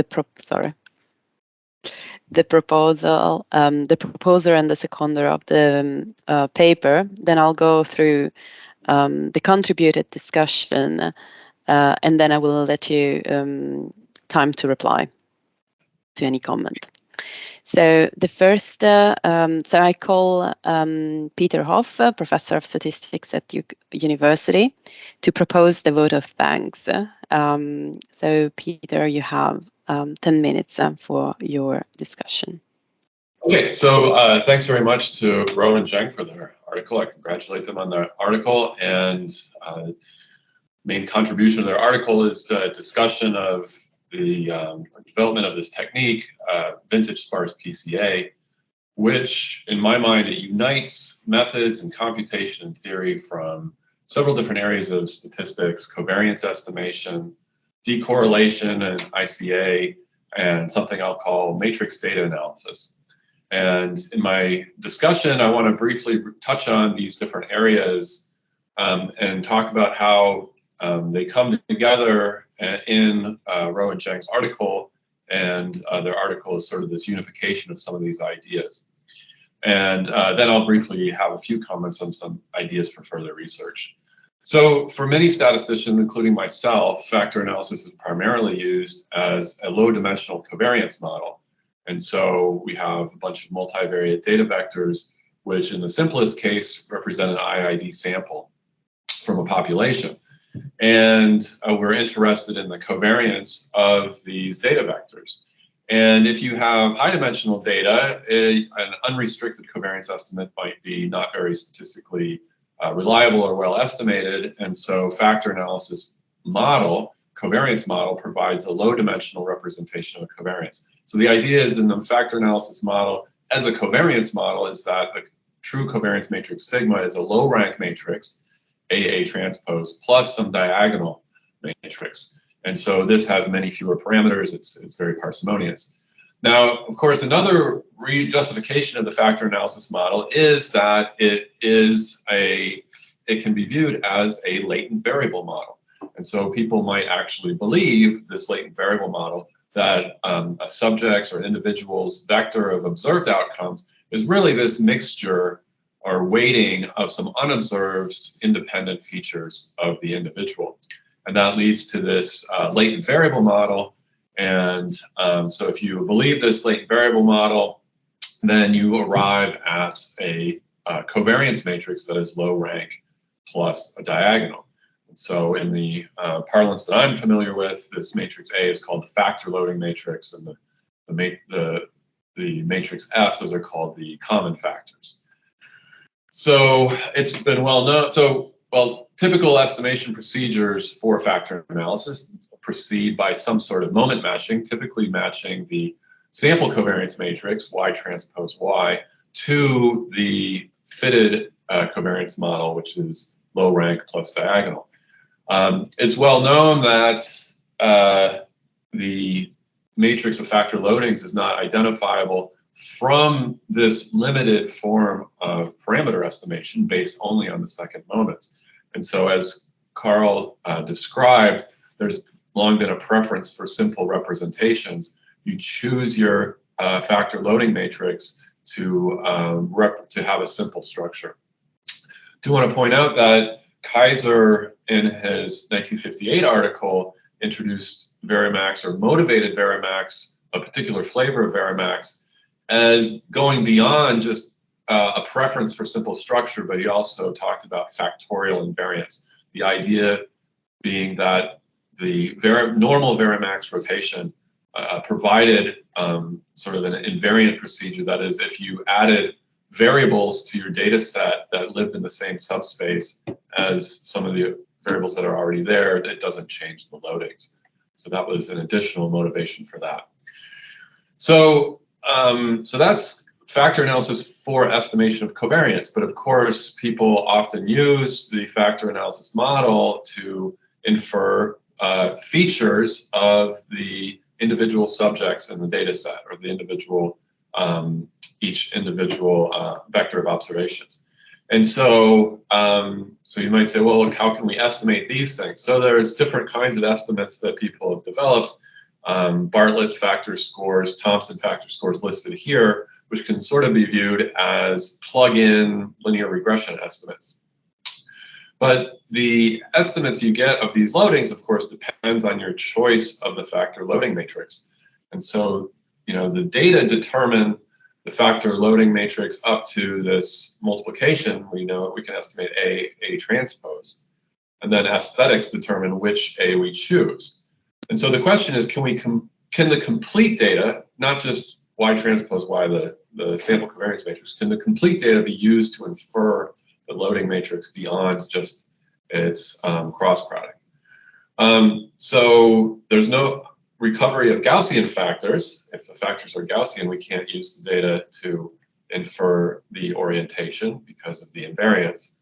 proposal, the proposer and the seconder of the paper. Then I'll go through the contributed discussion, and then I will let you time to reply to any comment. So the first, so I call Peter Hoff, professor of statistics at Duke University, to propose the vote of thanks. So Peter, you have 10 minutes for your discussion. Okay, so thanks very much to Ro and Zheng for their article. I congratulate them on their article, and main contribution of their article is a discussion of the development of this technique, vintage sparse PCA, which in my mind, it unites methods and computation and theory from several different areas of statistics, covariance estimation, decorrelation and ICA, and something I'll call matrix data analysis. And in my discussion, I want to briefly touch on these different areas and talk about how they come together in Ro and Zheng's article, and their article is sort of this unification of some of these ideas. And then I'll briefly have a few comments on some ideas for further research. So for many statisticians, including myself, factor analysis is primarily used as a low-dimensional covariance model. And so we have a bunch of multivariate data vectors, which in the simplest case represent an IID sample from a population. And we're interested in the covariance of these data vectors. And if you have high-dimensional data, an unrestricted covariance estimate might be not very statistically reliable or well estimated. And so factor analysis model, covariance model, provides a low-dimensional representation of a covariance. So the idea is in the factor analysis model, as a covariance model, is that the true covariance matrix sigma is a low-rank matrix, AA transpose, plus some diagonal matrix. And so this has many fewer parameters. It's very parsimonious. Now, of course, another justification of the factor analysis model is that it can be viewed as a latent variable model. And so people might actually believe this latent variable model that a subject's or individual's vector of observed outcomes is really this mixture or weighting of some unobserved independent features of the individual. And that leads to this latent variable model. And so if you believe this latent variable model, then you arrive at a covariance matrix that is low rank plus a diagonal. And so in the parlance that I'm familiar with, this matrix A is called the factor loading matrix, and the matrix F, those are called the common factors. So it's been well known. So, well, typical estimation procedures for factor analysis proceed by some sort of moment matching, typically matching the sample covariance matrix, Y transpose Y, to the fitted covariance model, which is low rank plus diagonal. It's well known that the matrix of factor loadings is not identifiable from this limited form of parameter estimation based only on the second moments. And so as Carl described, there's long been a preference for simple representations. You choose your factor loading matrix to have a simple structure. I do want to point out that Kaiser, in his 1958 article, introduced Varimax, or motivated Varimax, a particular flavor of Varimax, as going beyond just a preference for simple structure, but he also talked about factorial invariance. The idea being that the normal Varimax rotation provided sort of an invariant procedure. That is, if you added variables to your data set that lived in the same subspace as some of the variables that are already there, it doesn't change the loadings. So that was an additional motivation for that. So, so that's factor analysis for estimation of covariance, but of course, people often use the factor analysis model to infer features of the individual subjects in the data set, or the individual, each individual vector of observations. And so, so you might say, well, look, how can we estimate these things? So there's different kinds of estimates that people have developed. Bartlett factor scores, Thompson factor scores listed here, which can sort of be viewed as plug-in linear regression estimates. But the estimates you get of these loadings, of course, depends on your choice of the factor loading matrix. And so, you know, the data determine the factor loading matrix up to this multiplication. We know we can estimate A transpose. And then aesthetics determine which A we choose. And so the question is, can the complete data, not just Y transpose Y, the sample covariance matrix, can the complete data be used to infer the loading matrix beyond just its cross product? So there's no recovery of Gaussian factors. If the factors are Gaussian, we can't use the data to infer the orientation because of the invariance.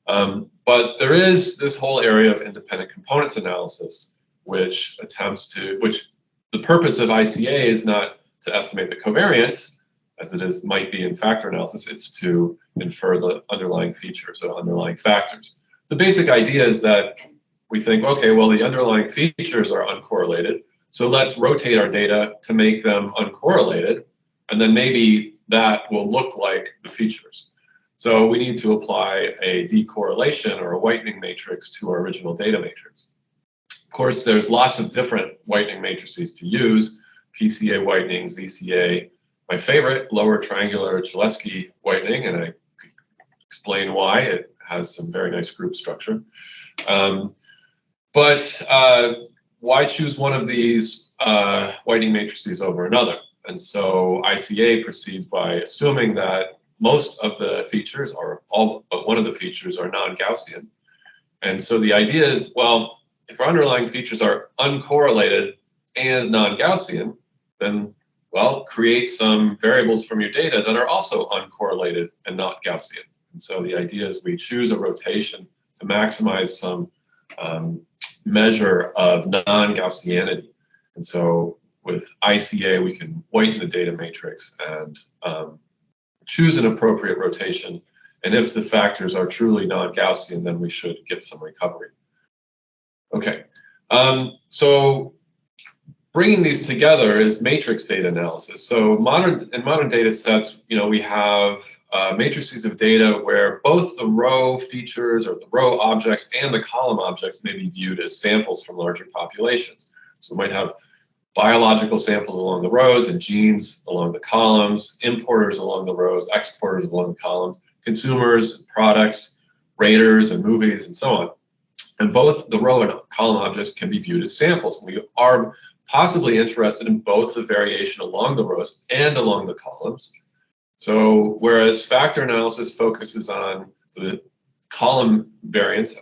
But there is this whole area of independent components analysis, which the purpose of ICA is not to estimate the covariance, as it might be in factor analysis. It's to infer the underlying features or underlying factors. The basic idea is that we think, okay, well, the underlying features are uncorrelated, so let's rotate our data to make them uncorrelated, and then maybe that will look like the features. So we need to apply a decorrelation or a whitening matrix to our original data matrix. Of course, there's lots of different whitening matrices to use: PCA whitening, ZCA. My favorite, lower triangular Cholesky whitening, and I explain why. It has some very nice group structure. But why choose one of these whitening matrices over another? And so ICA proceeds by assuming that most of the features, or all but one of the features, are non-Gaussian. And so the idea is, well, if our underlying features are uncorrelated and non-Gaussian, then, well, create some variables from your data that are also uncorrelated and not Gaussian. And so the idea is we choose a rotation to maximize some measure of non-Gaussianity. And so with ICA, we can whiten the data matrix and choose an appropriate rotation. And if the factors are truly non-Gaussian, then we should get some recovery. Okay, so bringing these together is matrix data analysis. So in modern data sets, you know, we have matrices of data where both the row features or the row objects and the column objects may be viewed as samples from larger populations. So we might have biological samples along the rows and genes along the columns, importers along the rows, exporters along the columns, consumers, products, raters, and movies, and so on. And both the row and column objects can be viewed as samples. We are possibly interested in both the variation along the rows and along the columns. So whereas factor analysis focuses on the column variance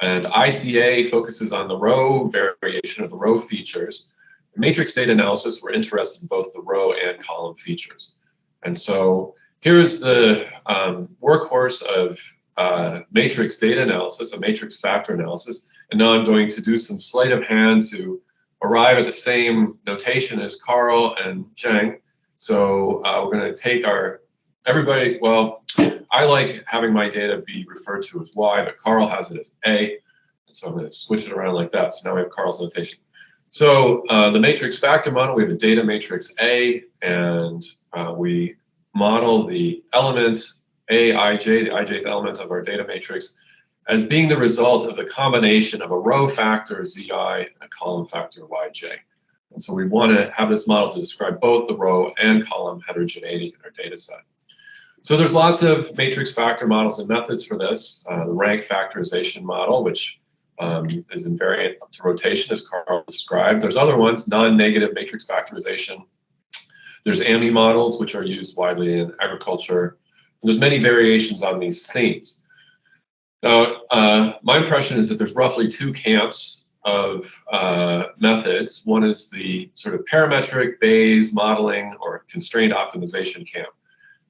and ICA focuses on the row variation of the row features, matrix data analysis, we're interested in both the row and column features. And so here's the workhorse of matrix data analysis, a matrix factor analysis. And now I'm going to do some sleight of hand to arrive at the same notation as Carl and Zheng. So we're going to take everybody, well, I like having my data be referred to as Y, but Carl has it as A. And so I'm going to switch it around like that. So now we have Carl's notation. So the matrix factor model, we have a data matrix A, and we model the element Aij, the ijth element of our data matrix, as being the result of the combination of a row factor Zi and a column factor Yj. And so we want to have this model to describe both the row and column heterogeneity in our data set. So there's lots of matrix factor models and methods for this. The rank factorization model, which is invariant up to rotation, as Carl described. There's other ones, non-negative matrix factorization. There's AMI models, which are used widely in agriculture. And there's many variations on these themes. Now, my impression is that there's roughly two camps of methods. One is the sort of parametric Bayes modeling or constrained optimization camp.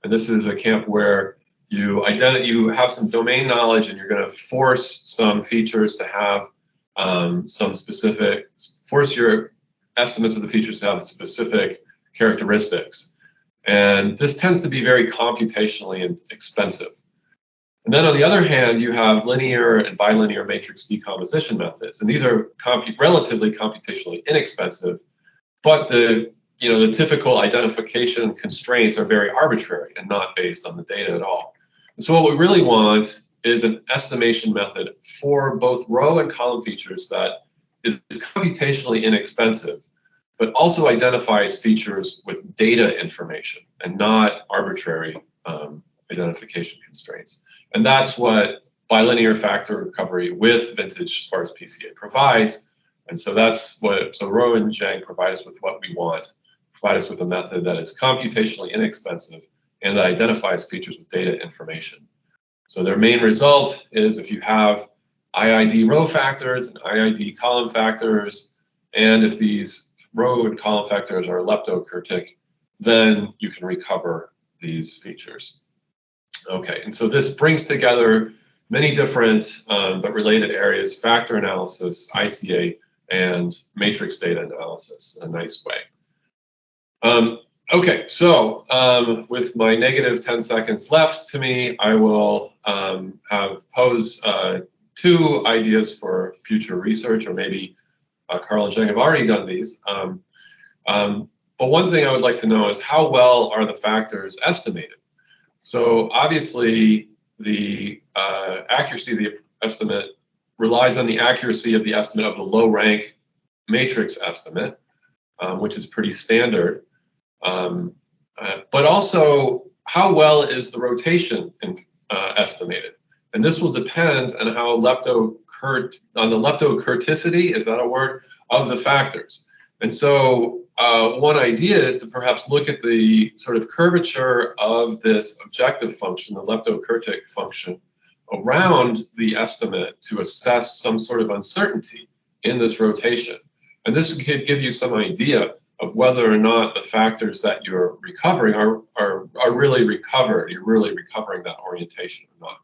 And this is a camp where you have some domain knowledge and you're going to force some features to have force your estimates of the features to have specific characteristics. And this tends to be very computationally expensive. And then on the other hand, you have linear and bilinear matrix decomposition methods. And these are relatively computationally inexpensive, but the typical identification constraints are very arbitrary and not based on the data at all. And so what we really want is an estimation method for both row and column features that is computationally inexpensive, but also identifies features with data information and not arbitrary identification constraints. And that's what bilinear factor recovery with vintage sparse PCA provides. And so so Rowe and Zhang provide us with what we want, provide us with a method that is computationally inexpensive and that identifies features with data information. So their main result is if you have IID row factors and IID column factors, and if these row and column factors are leptokurtic, then you can recover these features. Okay, and so this brings together many different but related areas: factor analysis, ICA, and matrix data analysis in a nice way. Okay, so with my negative 10 seconds left to me, I will pose two ideas for future research, or maybe Carl and Zheng have already done these. But one thing I would like to know is how well are the factors estimated? So obviously the accuracy of the estimate relies on the accuracy of the estimate of the low rank matrix estimate, which is pretty standard. But also how well is the rotation estimated? And this will depend on how the leptokurticity, is that a word, of the factors. And so one idea is to perhaps look at the sort of curvature of this objective function, the leptokurtic function, around the estimate to assess some sort of uncertainty in this rotation. And this could give you some idea of whether or not the factors that you're recovering are really recovered. You're really recovering that orientation or not.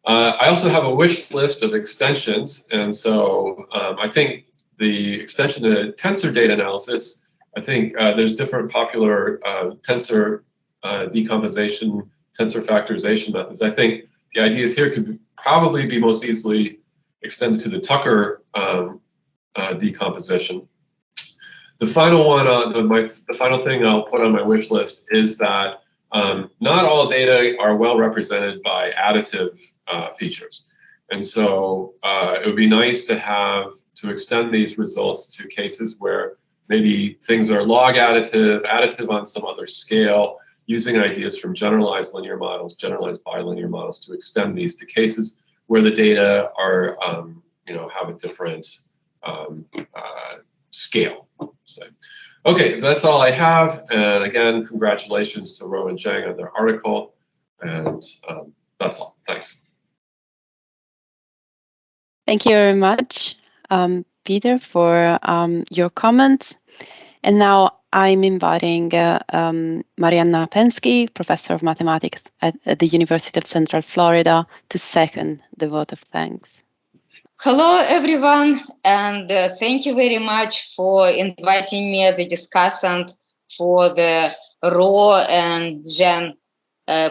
I also have a wish list of extensions, and so I think the extension to tensor data analysis, I think there's different popular tensor decomposition, tensor factorization methods. I think the ideas here could probably be most easily extended to the Tucker decomposition. The final one, the final thing I'll put on my wish list is that not all data are well represented by additive features. And so it would be nice to extend these results to cases where maybe things are log additive on some other scale, using ideas from generalized linear models, generalized bilinear models, to extend these to cases where the data are, have a different scale. So, okay, so that's all I have. And again, congratulations to Rowe and Zhang on their article. And that's all. Thanks. Thank you very much, Peter, for your comments. And now I'm inviting Marianna Pensky, Professor of Mathematics at the University of Central Florida, to second the vote of thanks. Hello, everyone, and thank you very much for inviting me as a discussant for the Rowe and Zhang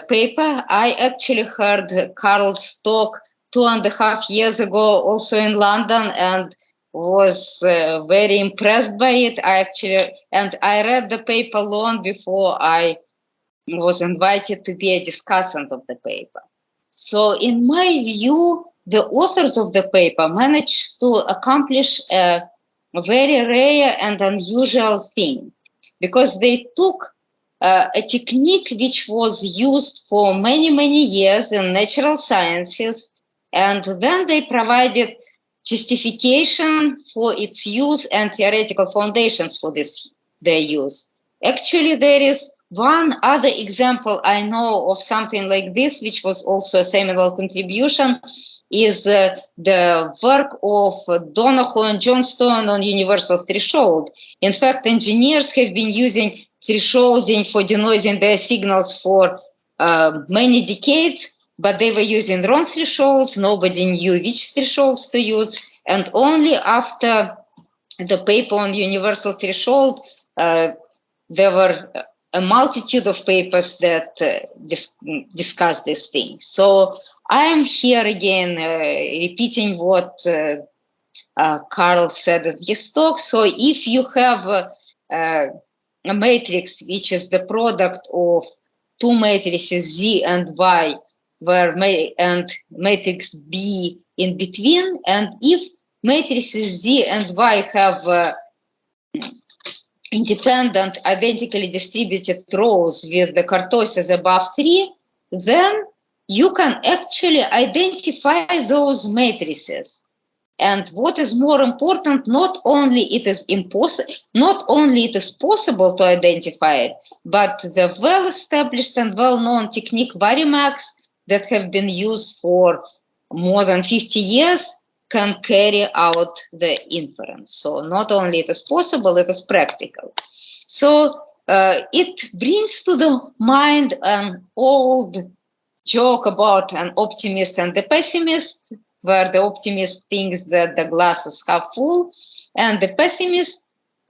paper. I actually heard Carl's talk 2.5 years ago, also in London, and was very impressed by it. I read the paper long before I was invited to be a discussant of the paper. So in my view, the authors of the paper managed to accomplish a very rare and unusual thing, because they took a technique which was used for many, many years in natural sciences, and then they provided justification for its use and theoretical foundations for their use. Actually, there is one other example I know of something like this, which was also a seminal contribution, is the work of Donohoe and Johnstone on universal threshold. In fact, engineers have been using thresholding for denoising their signals for many decades, but they were using wrong thresholds. Nobody knew which thresholds to use. And only after the paper on universal threshold, there were a multitude of papers that discuss this thing. So I am here again repeating what Carl said at his talk. So if you have a matrix which is the product of two matrices Z and Y, where and matrix B in between, and if matrices Z and Y have independent, identically distributed rows with the kurtosis above 3, then you can actually identify those matrices. And what is more important, not only it is possible to identify it, but the well-established and well-known technique Varimax that have been used for more than 50 years can carry out the inference. So not only it is possible, it is practical. So it brings to the mind an old joke about an optimist and the pessimist, where the optimist thinks that the glass is half full, and the pessimist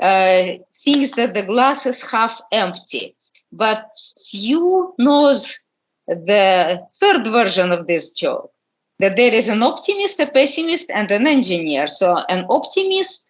thinks that the glass is half empty. But few knows the third version of this joke, that there is an optimist, a pessimist, and an engineer. So an optimist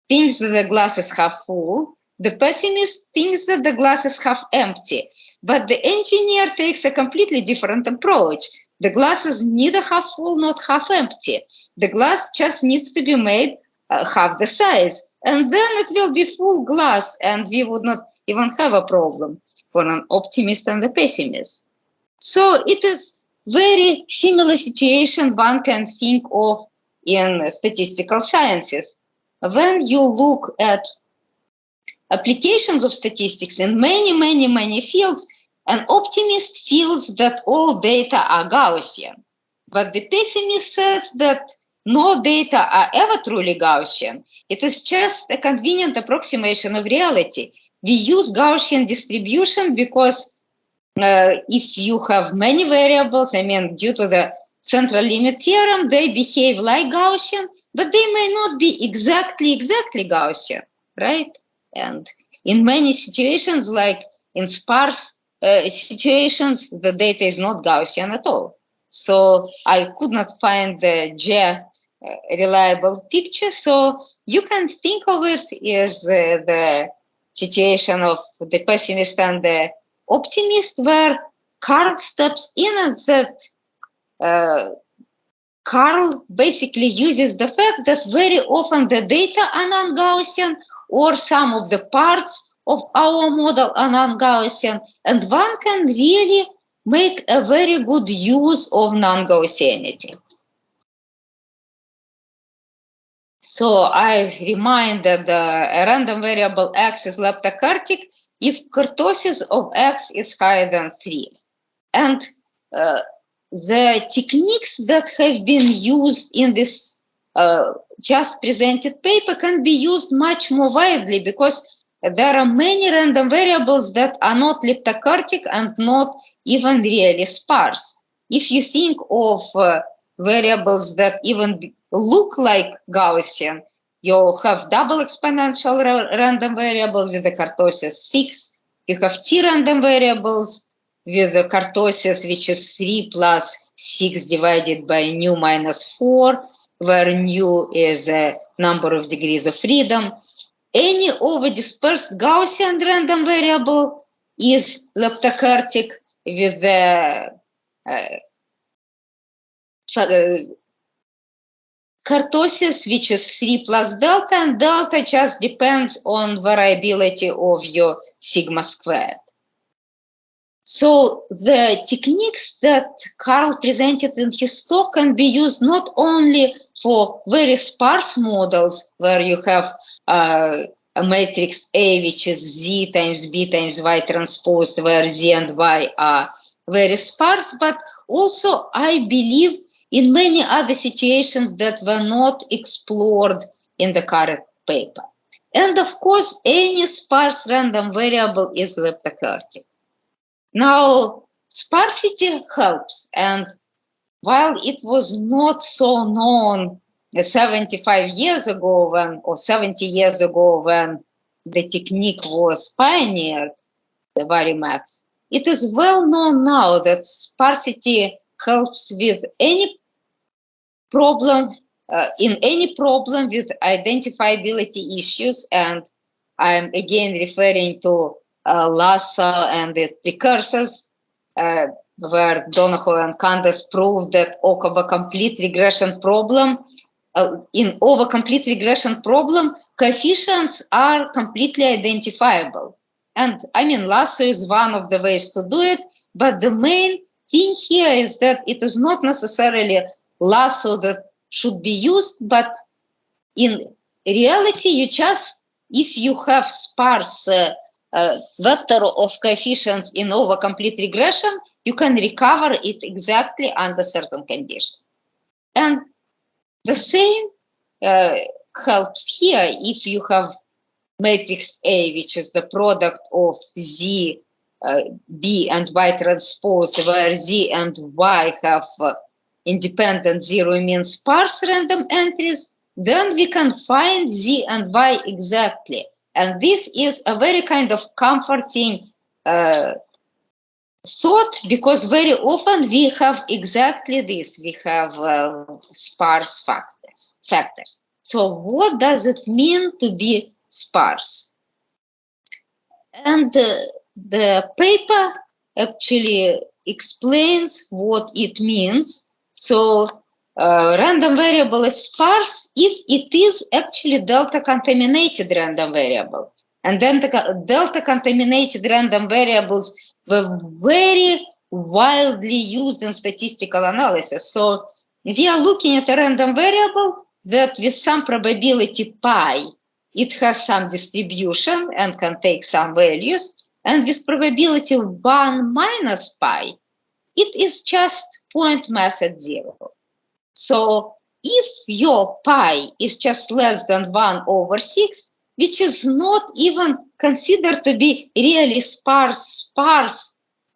thinks that the glass is half full. The pessimist thinks that the glass is half empty. But the engineer takes a completely different approach. The glass is neither half full nor half empty. The glass just needs to be made half the size. And then it will be full glass, and we would not even have a problem for an optimist and a pessimist. So it is very similar situation one can think of in statistical sciences. When you look at applications of statistics in many fields, an optimist feels that all data are Gaussian, but the pessimist says that no data are ever truly Gaussian. It is just a convenient approximation of reality. We use Gaussian distribution because if you have many variables, I mean, due to the central limit theorem, they behave like Gaussian, but they may not be exactly Gaussian, right? And in many situations, like in sparse situations, the data is not Gaussian at all. So I could not find the reliable picture. So you can think of it as the situation of the pessimist and the optimist, where Carl steps in and that Carl basically uses the fact that very often the data are non-Gaussian, or some of the parts of our model are non-Gaussian, and one can really make a very good use of non-Gaussianity. So I remind that a random variable x is leptokurtic if kurtosis of x is higher than 3. And the techniques that have been used in this just presented paper can be used much more widely, because there are many random variables that are not leptokurtic and not even really sparse. If you think of variables that even look like Gaussian, you have double exponential random variable with the kurtosis 6. You have t-random variables with the kurtosis, which is 3 plus 6 divided by nu minus 4, where nu is a number of degrees of freedom. Any over-dispersed Gaussian random variable is leptokurtic with the kurtosis, which is 3 plus delta, and delta just depends on variability of your sigma squared. So the techniques that Carl presented in his talk can be used not only for very sparse models, where you have a matrix A, which is Z times B times Y transposed, where Z and Y are very sparse, but also, I believe, in many other situations that were not explored in the current paper. And of course, any sparse random variable is leptokurtic. Now, sparsity helps, and while it was not so known 75 years ago or 70 years ago when the technique was pioneered, the Varimax, it is well known now that sparsity helps with any problem, in any problem with identifiability issues, and I'm again referring to Lasso and the precursors, where Donohoe and Candace proved that over complete regression problem, in over complete regression problem, coefficients are completely identifiable. And I mean, Lasso is one of the ways to do it, but the main thing here is that it is not necessarily Lasso that should be used, but in reality, you just, if you have sparse vector of coefficients in over complete regression, you can recover it exactly under certain conditions. And the same helps here if you have matrix A, which is the product of Z, B, and Y transpose, where Z and Y have independent zero mean sparse random entries, then we can find Z and Y exactly. And this is a very kind of comforting thought, because very often we have exactly this. We have sparse factors. So what does it mean to be sparse? And the paper actually explains what it means. So random variable is sparse if it is actually delta contaminated random variable. And then the delta contaminated random variables were very widely used in statistical analysis. So we are looking at a random variable that with some probability pi, it has some distribution and can take some values. And with probability 1 minus pi, it is just point mass at 0. So if your pi is just less than 1/6, which is not even considered to be really sparse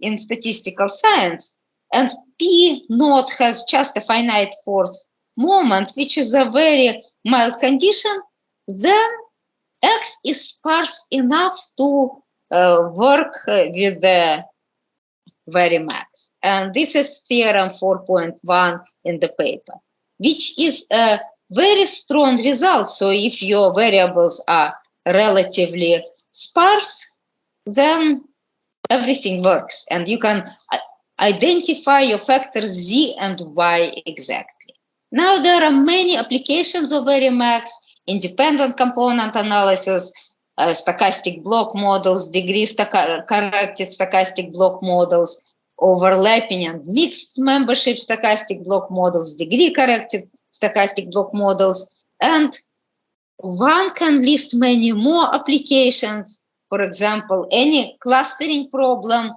in statistical science, and P naught has just a finite fourth moment, which is a very mild condition, then X is sparse enough to work with the Varimax. And this is Theorem 4.1 in the paper, which is a very strong result. So if your variables are relatively sparse, then everything works. And you can identify your factors Z and Y exactly. Now there are many applications of Varimax: independent component analysis, stochastic block models, degree-corrected stochastic block models, overlapping and mixed membership stochastic block models, degree-corrected stochastic block models, and one can list many more applications. For example, any clustering problem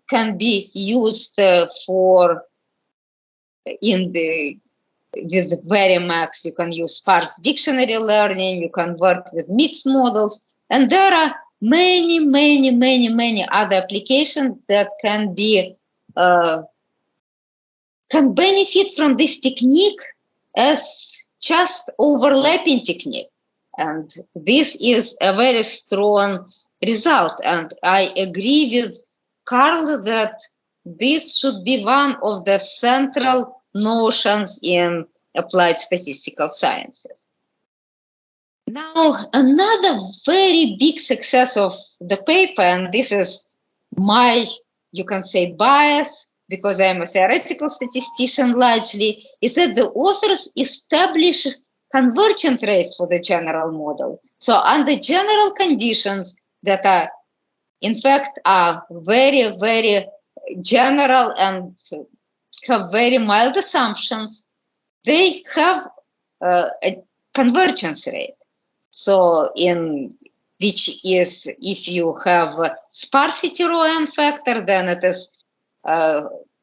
can be used with Varimax. You can use sparse dictionary learning, you can work with mixed models, and there are many other applications that can benefit from this technique as just overlapping technique. And this is a very strong result. And I agree with Carl that this should be one of the central notions in applied statistical sciences. Now, another very big success of the paper, and this is my, you can say, bias, because I'm a theoretical statistician largely, is that the authors establish convergent rates for the general model. So under general conditions that are, in fact, are very general and have very mild assumptions, they have a convergence rate. So which is, if you have a sparsity rho n factor, then it is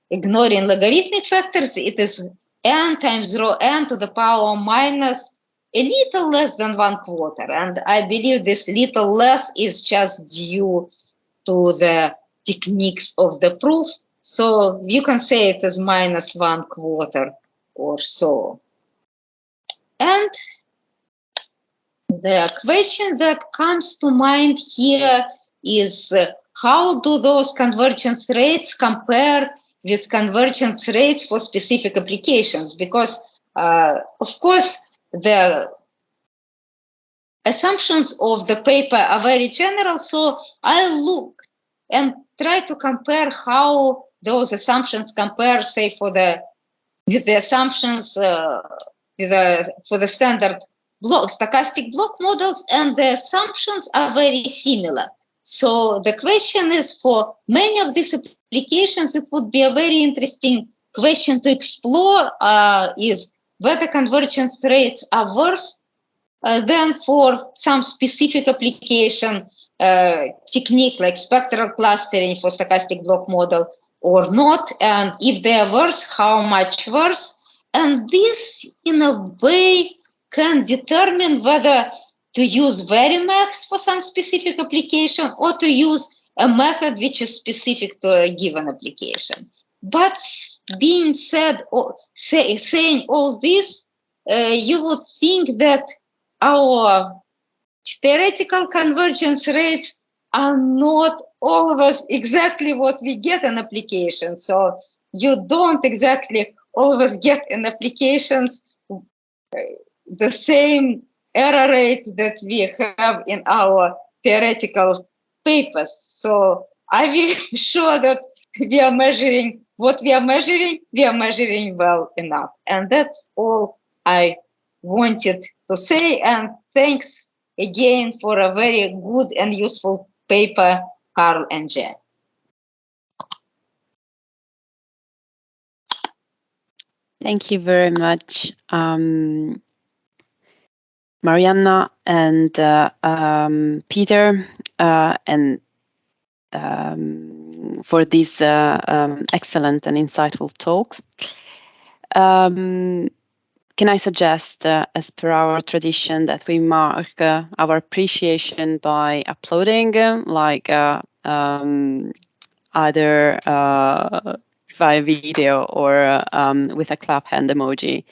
ignoring logarithmic factors, it is n times rho n to the power minus a little less than 1/4. And I believe this little less is just due to the techniques of the proof. So you can say it is minus 1/4 or so. And the question that comes to mind here is how do those convergence rates compare with convergence rates for specific applications? Because, of course, the assumptions of the paper are very general, so I look and try to compare how those assumptions compare, say, with the assumptions for the standard stochastic block models, and the assumptions are very similar. So the question is, for many of these applications, it would be a very interesting question to explore, is whether convergence rates are worse than for some specific application technique like spectral clustering for stochastic block model or not, and if they are worse, how much worse. And this, in a way, can determine whether to use Varimax for some specific application or to use a method which is specific to a given application. But being said, saying all this, you would think that our theoretical convergence rates are not always exactly what we get in applications. So you don't exactly always get in applications the same error rates that we have in our theoretical papers. So I will sure that we are measuring what we are measuring well enough. And that's all I wanted to say. And thanks again for a very good and useful paper, Carl and Jen. Thank you very much, Marianna and Peter, and for these excellent and insightful talks. Can I suggest, as per our tradition, that we mark our appreciation by uploading, either via video or with a clap hand emoji,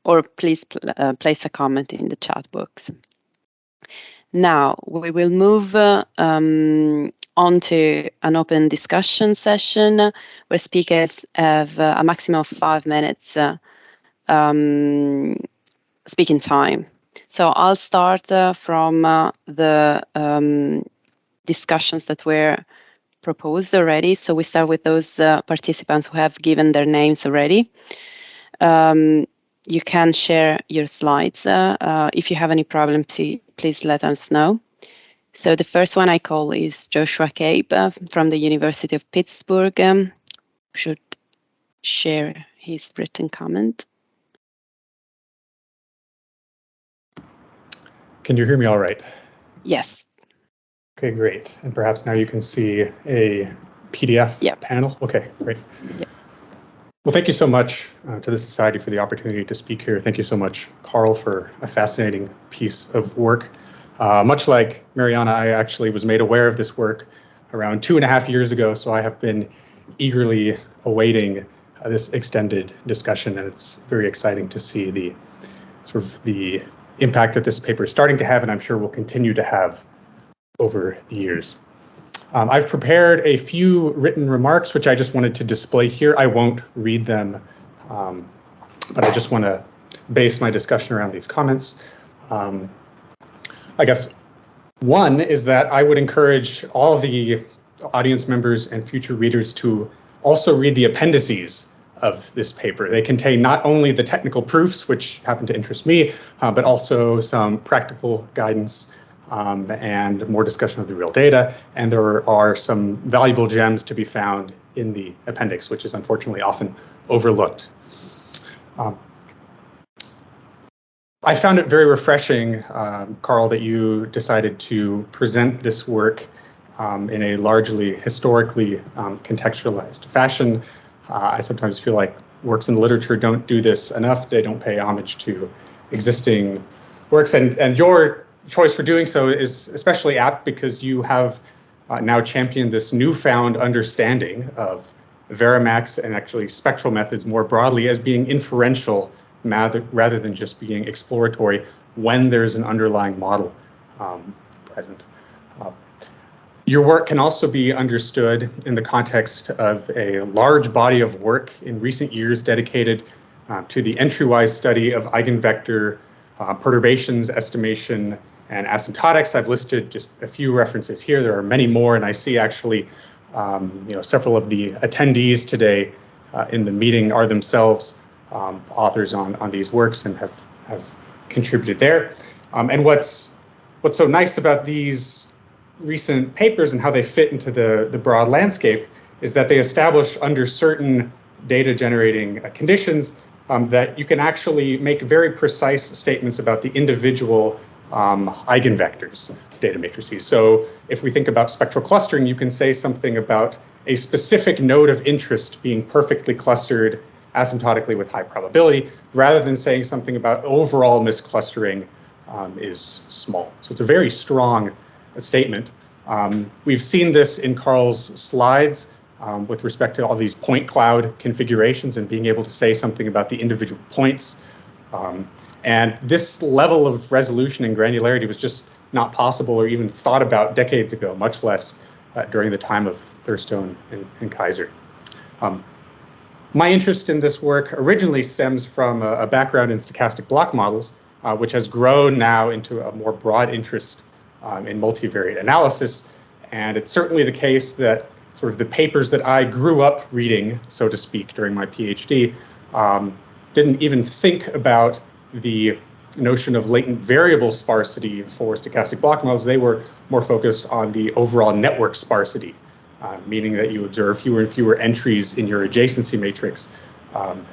or please place a comment in the chat box. Now we will move on to an open discussion session where speakers have a maximum of 5 minutes speaking time. So I'll start from the discussions that were proposed already. So we start with those participants who have given their names already. You can share your slides. If you have any problem, please let us know. So the first one I call is Joshua Cape from the University of Pittsburgh. Should share his written comment. Can you hear me all right? Yes. Okay, great. And perhaps now you can see a PDF panel. Okay, great. Yep. Well, thank you so much to the Society for the opportunity to speak here. Thank you so much, Carl, for a fascinating piece of work. Much like Mariana, I actually was made aware of this work around 2.5 years ago, so I have been eagerly awaiting this extended discussion, and it's very exciting to see the sort of the impact that this paper is starting to have, and I'm sure will continue to have over the years. I've prepared a few written remarks, which I just wanted to display here. I won't read them, but I just want to base my discussion around these comments. I guess one is that I would encourage all of the audience members and future readers to also read the appendices of this paper. They contain not only the technical proofs, which happen to interest me, but also some practical guidance and more discussion of the real data. And there are some valuable gems to be found in the appendix, which is unfortunately often overlooked. I found it very refreshing, Carl, that you decided to present this work in a largely historically contextualized fashion. I sometimes feel like works in literature don't do this enough. They don't pay homage to existing works. And your choice for doing so is especially apt because you have now championed this newfound understanding of Varimax and actually spectral methods more broadly as being inferential rather than just being exploratory when there's an underlying model present. Your work can also be understood in the context of a large body of work in recent years dedicated to the entrywise study of eigenvector perturbations, estimation, and asymptotics. I've listed just a few references here. There are many more, and I see actually several of the attendees today in the meeting are themselves authors on these works and have contributed there. And what's so nice about these recent papers and how they fit into the broad landscape is that they establish under certain data generating conditions that you can actually make very precise statements about the individual eigenvectors data matrices. So if we think about spectral clustering, you can say something about a specific node of interest being perfectly clustered asymptotically with high probability, rather than saying something about overall misclustering is small. So it's a very strong statement. We've seen this in Carl's slides with respect to all these point cloud configurations and being able to say something about the individual points. And this level of resolution and granularity was just not possible or even thought about decades ago, much less during the time of Thurstone and Kaiser. My interest in this work originally stems from a background in stochastic block models, which has grown now into a more broad interest in multivariate analysis. And it's certainly the case that sort of the papers that I grew up reading, so to speak, during my PhD, didn't even think about the notion of latent variable sparsity for stochastic block models. They were more focused on the overall network sparsity, meaning that you observe fewer and fewer entries in your adjacency matrix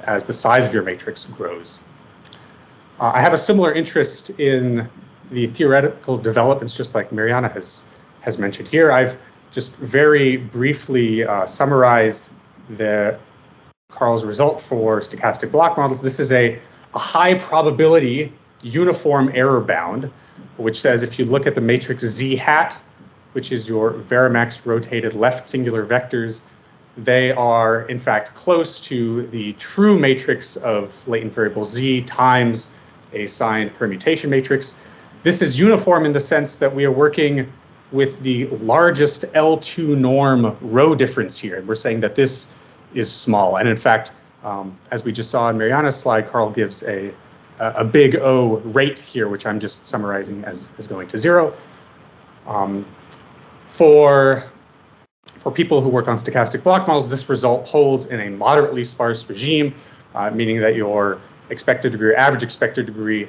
as the size of your matrix grows. I have a similar interest in the theoretical developments, just like Mariana has mentioned here. I've just very briefly summarized Carl's result for stochastic block models. This is a high probability uniform error bound, which says if you look at the matrix Z hat, which is your Varimax rotated left singular vectors, they are in fact close to the true matrix of latent variable Z times a signed permutation matrix. This is uniform in the sense that we are working with the largest L2 norm row difference here. We're saying that this is small. And in fact, as we just saw in Mariana's slide, Carl gives a big O rate here, which I'm just summarizing as going to 0. For people who work on stochastic block models, this result holds in a moderately sparse regime, meaning that your expected degree, average expected degree,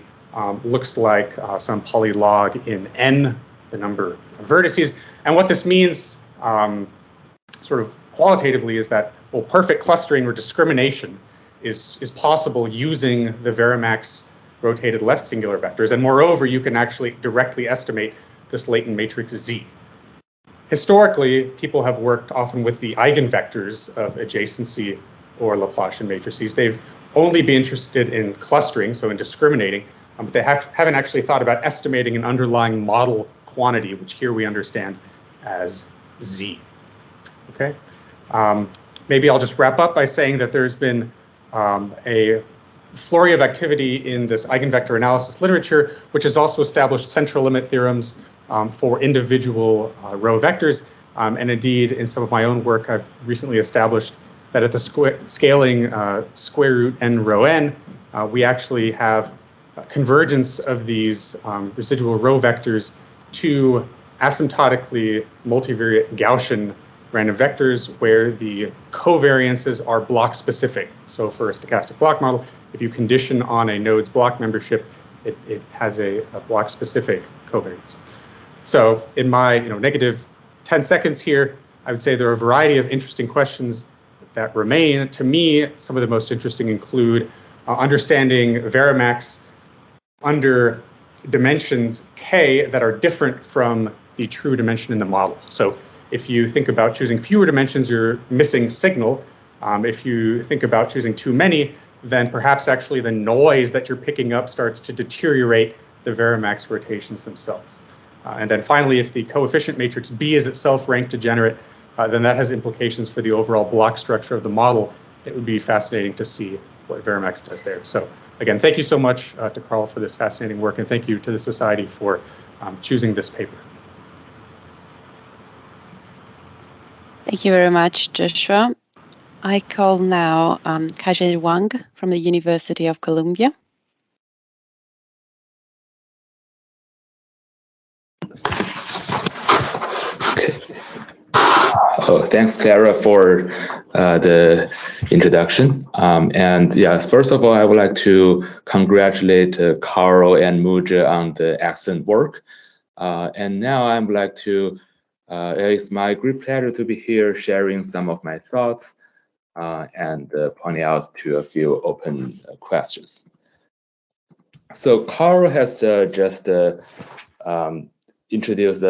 looks like some polylog in n, the number of vertices. And what this means sort of qualitatively is that, well, perfect clustering or discrimination is possible using the Varimax rotated left singular vectors. And moreover, you can actually directly estimate this latent matrix Z. Historically, people have worked often with the eigenvectors of adjacency or Laplacian matrices. They've only been interested in clustering, so in discriminating, but they haven't actually thought about estimating an underlying model quantity, which here we understand as Z. Okay. Maybe I'll just wrap up by saying that there's been a flurry of activity in this eigenvector analysis literature, which has also established central limit theorems for individual row vectors. And indeed, in some of my own work, I've recently established that at the scaling square root n rho n, we actually have convergence of these residual row vectors to asymptotically multivariate Gaussian random vectors where the covariances are block specific. So for a stochastic block model, if you condition on a node's block membership, it has a block specific covariance. So in my negative 10 seconds here, I would say there are a variety of interesting questions that remain. To me, some of the most interesting include understanding Varimax under dimensions k that are different from the true dimension in the model. So if you think about choosing fewer dimensions, you're missing signal. If you think about choosing too many, then perhaps actually the noise that you're picking up starts to deteriorate the Varimax rotations themselves. And then finally, if the coefficient matrix B is itself rank degenerate, then that has implications for the overall block structure of the model. It would be fascinating to see what Varimax does there. So again, thank you so much to Carl for this fascinating work, and thank you to the Society for choosing this paper. Thank you very much, Joshua. I call now Kaiser Wang from the University of Columbia. Okay. Oh, thanks, Clara, for the introduction. And yes, first of all, I would like to congratulate Carl and Muja on the excellent work. And now I would like to, it's my great pleasure to be here sharing some of my thoughts and pointing out to a few open questions. So Carl has just introduced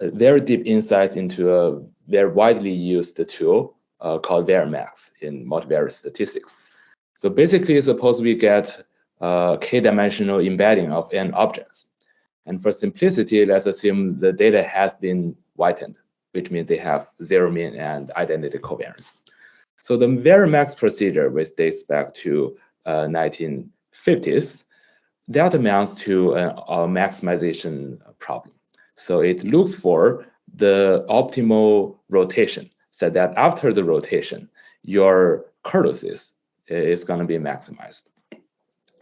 very deep insights into a very widely used tool called Varimax in multivariate statistics. So basically, suppose we get k-dimensional embedding of n objects. And for simplicity, let's assume the data has been whitened, which means they have zero mean and identity covariance. So the Varimax procedure, which dates back to 1950s, that amounts to a maximization problem. So it looks for the optimal rotation, so that after the rotation, your kurtosis is going to be maximized.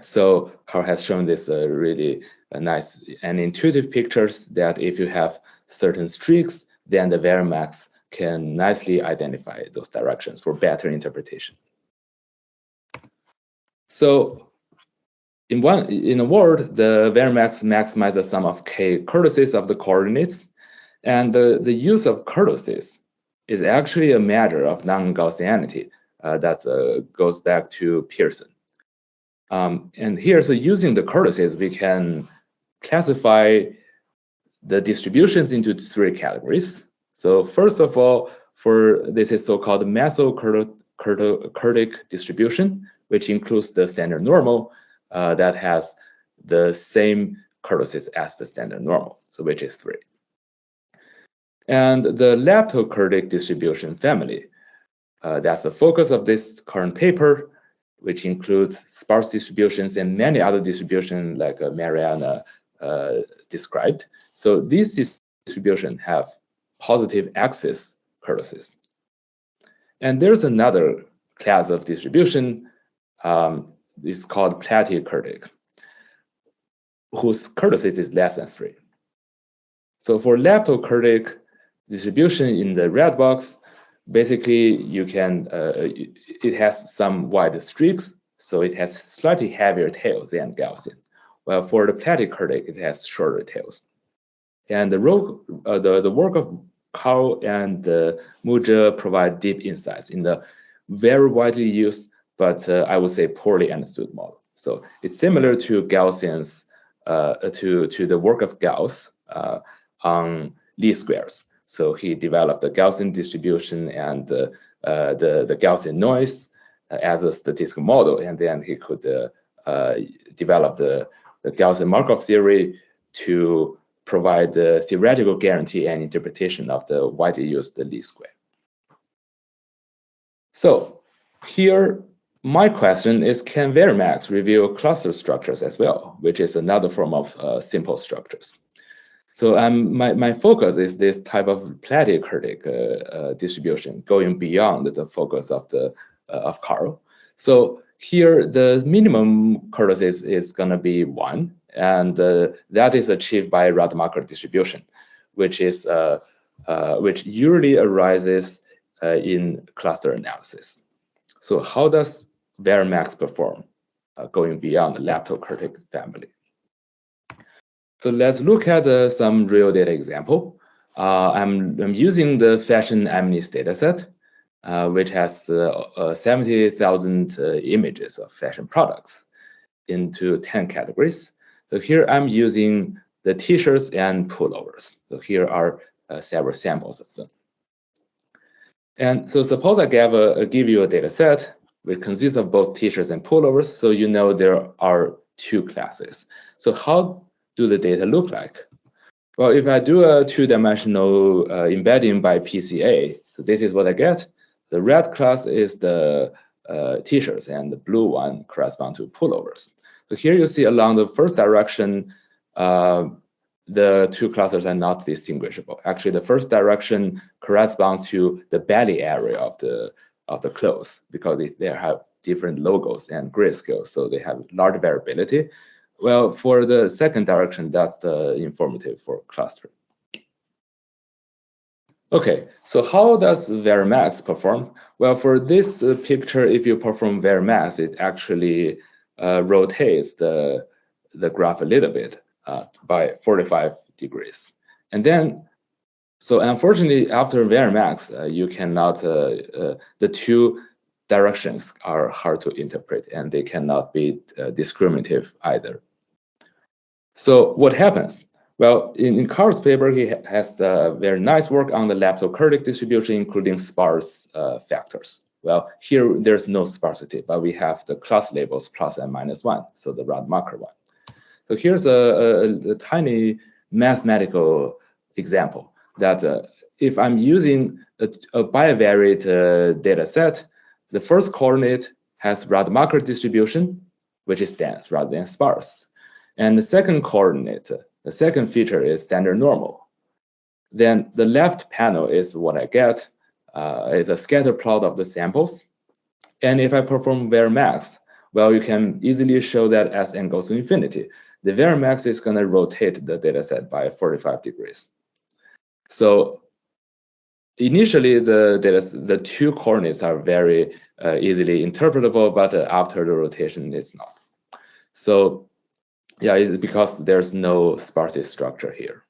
So Carl has shown this really nice and intuitive pictures that if you have certain streaks, then the Varimax can nicely identify those directions for better interpretation. So in a word, the Varimax maximizes the sum of k kurtoses of the coordinates, and the use of kurtoses is actually a matter of non-Gaussianity that goes back to Pearson. And here, so using the kurtoses, we can classify the distributions into three categories. So first of all, this is so-called Mesokurtic distribution, which includes the standard normal that has the same kurtoses as the standard normal, so which is 3. And the leptokurtic distribution family, that's the focus of this current paper, which includes sparse distributions and many other distributions like Mariana described. So these distributions have positive axis kurtoses. And there's another class of distribution, it's called platykurtic, whose kurtosis is less than 3. So for leptokurtic distribution in the red box, basically you can, it has some wide streaks, so it has slightly heavier tails than Gaussian. While for the platykurtic, it has shorter tails. And the work of Carl and Muja provide deep insights in the very widely used, but I would say poorly understood model. So it's similar to Gaussian's, to the work of Gauss on least squares. So he developed the Gaussian distribution and the Gaussian noise as a statistical model, and then he could develop the Gaussian Markov theory to provide the theoretical guarantee and interpretation of the widely used least square. So here, my question is, can Varimax reveal cluster structures as well, which is another form of simple structures? So my focus is this type of platykurtic distribution, going beyond the focus of Carl. So here, the minimum kurtosis is going to be 1, and that is achieved by Rademacher distribution, which usually arises in cluster analysis. So how does Varimax perform going beyond the leptokurtic family? So let's look at some real data example. I'm using the fashion amnesty dataset, which has 70,000 images of fashion products into 10 categories. So here I'm using the t-shirts and pullovers. So here are several samples of them. And so suppose I give you a data set which consists of both teachers and pullovers. So you know there are two classes. So how do the data look like? Well, if I do a two-dimensional embedding by PCA, so this is what I get. The red class is the teachers, and the blue one corresponds to pullovers. So here you see along the first direction, the two classes are not distinguishable. Actually, the first direction corresponds to the belly area of the clothes because they have different logos and grayscale, so they have large variability. Well, for the second direction, that's the informative for clustering. Okay, so how does Varimax perform? Well, for this picture, if you perform Varimax, it actually rotates the graph a little bit by 45 degrees. And then, so unfortunately, after Varimax, you cannot, the two directions are hard to interpret, and they cannot be discriminative either. So what happens? Well, in Carl's paper, he has very nice work on the Mesokurtic distribution, including sparse factors. Well, here there's no sparsity, but we have the class labels plus and minus 1, so the Rademacher one. So here's a tiny mathematical example that if I'm using a bivariate data set, the first coordinate has Rademacher distribution, which is dense rather than sparse. And the second coordinate, the second feature is standard normal. Then the left panel is what I get, is a scatter plot of the samples. And if I perform Varimax, well, you can easily show that as n goes to infinity. The Varimax is going to rotate the data set by 45 degrees. So initially, the two coordinates are very easily interpretable, but after the rotation, it's not. So yeah, it's because there's no sparse structure here.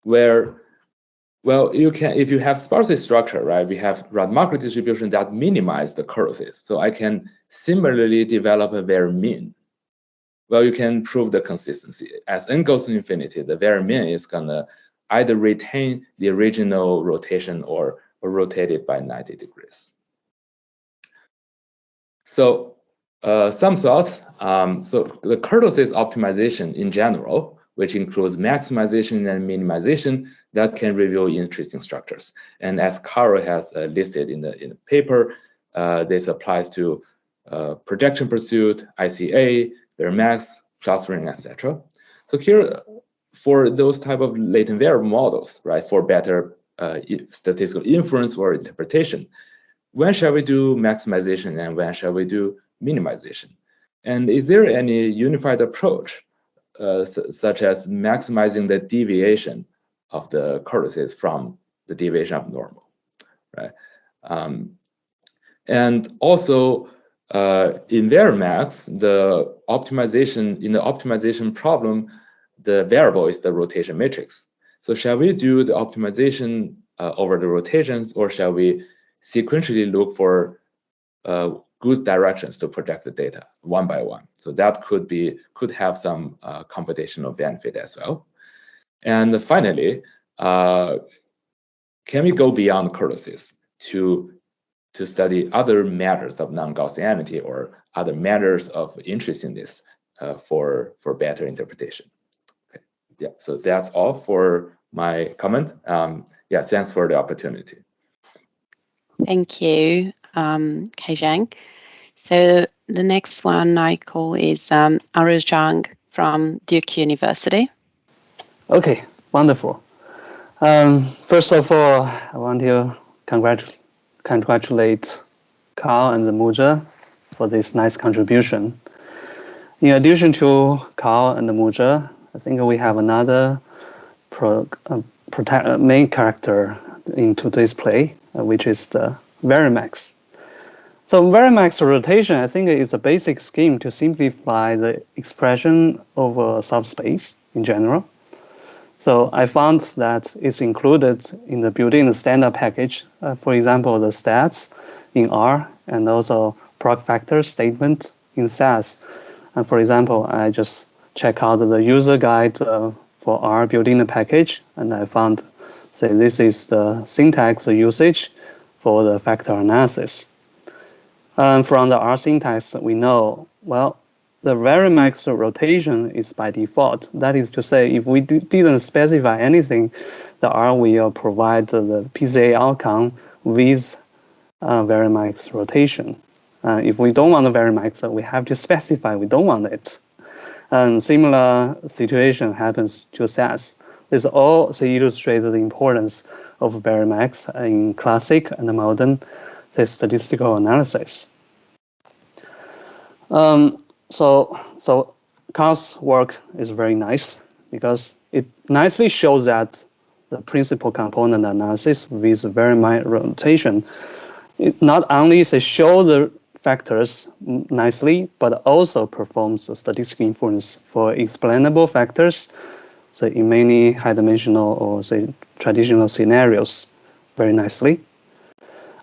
Where, well, you can, if you have sparse structure, right, we have Rademacher distribution that minimize the curses. So I can similarly develop a Varimin. Well, you can prove the consistency. As n goes to infinity, the Varimin is gonna either retain the original rotation or rotate it by 90 degrees. So some thoughts. So the kurtosis optimization in general, which includes maximization and minimization, that can reveal interesting structures. And as Carl has listed in the paper, this applies to projection pursuit, ICA, Varimax, clustering, etc. So here, for those type of latent variable models, right, for better statistical inference or interpretation, when shall we do maximization and when shall we do minimization? And is there any unified approach, such as maximizing the deviation of the kurtosis from the deviation of normal, right? And also in Varimax, the optimization, in the optimization problem, the variable is the rotation matrix. So shall we do the optimization over the rotations, or shall we sequentially look for good directions to project the data one by one? So that could have some computational benefit as well. And finally, can we go beyond kurtosis to study other matters of non-Gaussianity or other matters of interestingness for better interpretation? Okay. Yeah, so that's all for my comment. Yeah, thanks for the opportunity. Thank you, Kai Zhang. So the next one I call is Aruj Zhang from Duke University. Okay, wonderful. First of all, I want to congratulate Carl and Muja for this nice contribution. In addition to Carl and Muja, I think we have another main character in today's play, which is the Varimax. So Varimax rotation, I think, is a basic scheme to simplify the expression over subspace in general. So I found that it's included in the built-in standard package, for example, the stats in R and also proc factor statement in SAS. And for example, I just check out the user guide for R built-in package, and I found, say, this is the syntax usage for the factor analysis. And from the R syntax, we know, well, the Varimax rotation is by default. That is to say, if we didn't specify anything, the R will provide the PCA outcome with Varimax rotation. If we don't want the Varimax, we have to specify we don't want it. And similar situation happens to SAS. This also illustrates the importance of Varimax in classic and modern statistical analysis. So Carl's work is very nice because it nicely shows that the principal component analysis with Varimax rotation, it not only shows the factors nicely, but also performs a statistical inference for explainable factors, say in many high-dimensional or say traditional scenarios very nicely.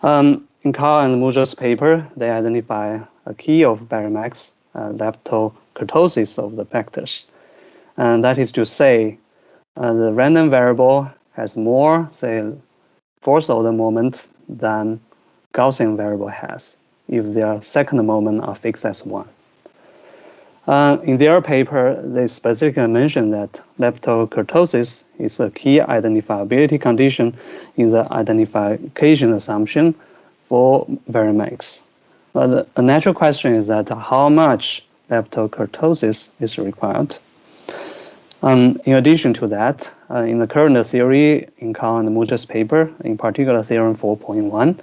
In Carl and Muja's paper, they identify a key of Varimax, leptokurtosis of the factors. And that is to say, the random variable has more, say, fourth order moment than Gaussian variable has, if their second moment are fixed as 1. In their paper, they specifically mention that leptokurtosis is a key identifiability condition in the identification assumption for Varimax. But a natural question is that how much leptokurtosis is required? In addition to that, in the current theory in Carl and Muja's paper, in particular Theorem 4.1,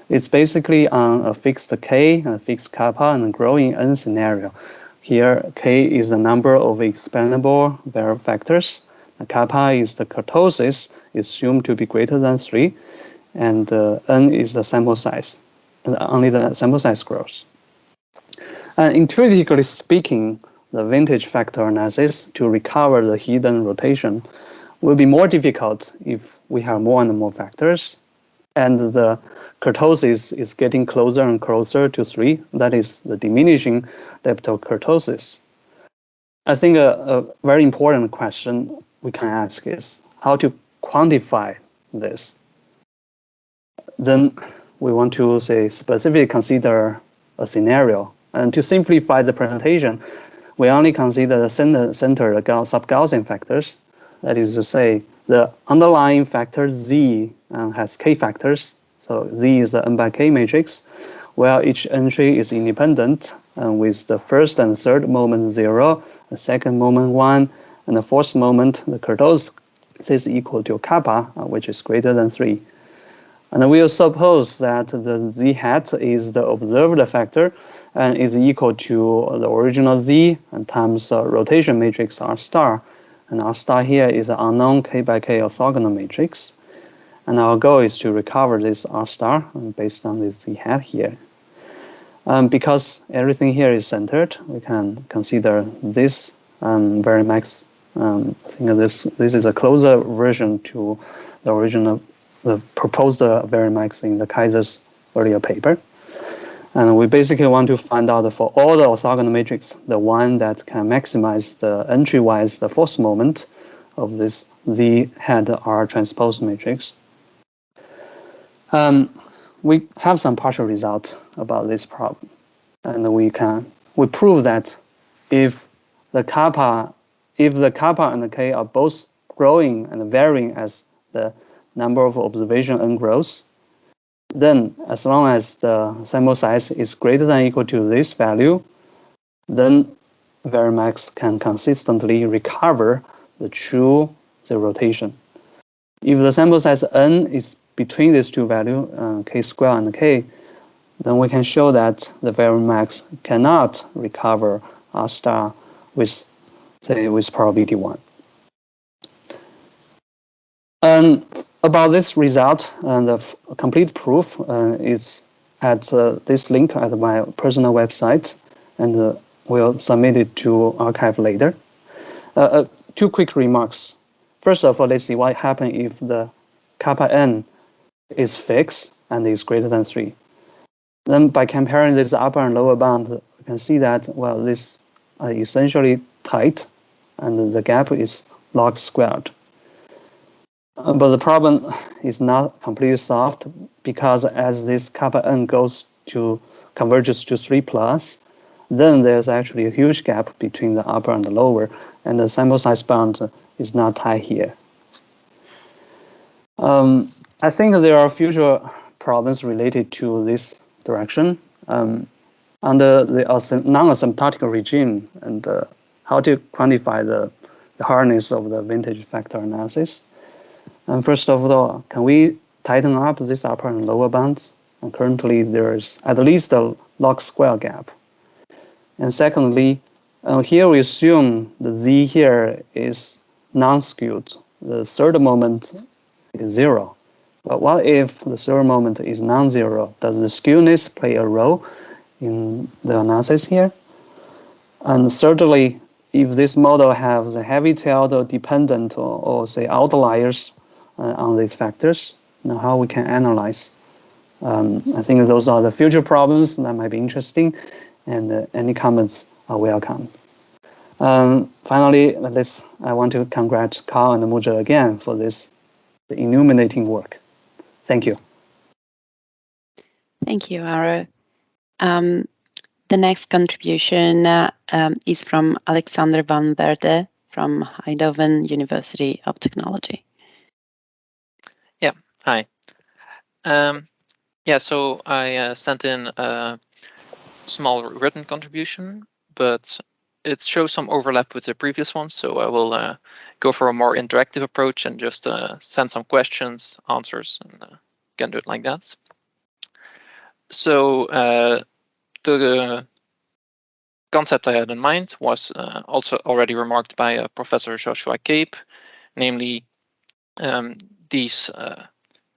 it's basically on a fixed k, a fixed kappa, and a growing n scenario. Here, k is the number of explainable variable factors. The kappa is the kurtosis, assumed to be greater than 3, and n is the sample size. And only the sample size grows. Intuitively speaking, the vintage factor analysis to recover the hidden rotation will be more difficult if we have more and more factors, and the kurtosis is getting closer and closer to 3. That is the diminishing leptokurtosis. I think a very important question we can ask is how to quantify this. Then we want to say specifically consider a scenario. And to simplify the presentation, we only consider the center sub-Gaussian factors. That is to say, the underlying factor Z has k factors. So Z is the n by k matrix, where each entry is independent, with the first and third moment 0, the second moment 1, and the fourth moment, the kurtosis is equal to kappa, which is greater than 3. And we'll suppose that the Z hat is the observed factor and is equal to the original Z and times rotation matrix R star. And R star here is an unknown k by k orthogonal matrix. And our goal is to recover this R star based on this Z hat here. Because everything here is centered, we can consider this Varimax. I think this is a closer version to the original, the proposed Varimax in the Kaiser's earlier paper. And we basically want to find out for all the orthogonal matrix, the one that can maximize the entry-wise, the fourth moment of this Z hat R transpose matrix. We have some partial results about this problem. And we prove that if the kappa and the k are both growing and varying as the number of observation n grows, then as long as the sample size is greater than or equal to this value, then Varimax can consistently recover the true rotation. If the sample size n is between these two values, k squared and k, then we can show that the Varimax cannot recover R star with probability 1. And about this result, the complete proof is at this link at my personal website, and we'll submit it to archive later. 2 quick remarks. First of all, let's see what happens if the kappa n is fixed and is greater than 3. Then by comparing this upper and lower bound, we can see that, well, this are essentially tight, and the gap is log squared. But the problem is not completely solved, because as this kappa n goes to converges to 3+, then there's actually a huge gap between the upper and the lower, and the sample size bound is not tight here. I think there are future problems related to this direction under the non-asymptotic regime, and how to quantify the hardness of the vintage factor analysis. And first of all, can we tighten up this upper and lower bounds? And currently, there's at least a log square gap. And secondly, here we assume the z here is non-skewed. The third moment is 0. But what if the third moment is non-zero? Does the skewness play a role in the analysis here? And thirdly, if this model has a heavy-tailed dependent or say outliers on these factors, now how we can analyze? I think those are the future problems that might be interesting, and any comments are welcome. Finally, I want to congratulate Carl and Muzhe again for this illuminating work. Thank you. Thank you, Aro. The next contribution is from Alexander van Berde from Eindhoven University of Technology. Yeah, hi. So I sent in a small written contribution, but it shows some overlap with the previous one, so I will go for a more interactive approach and just send some questions, answers, and can do it like that. So the concept I had in mind was also already remarked by Professor Joshua Cape, namely these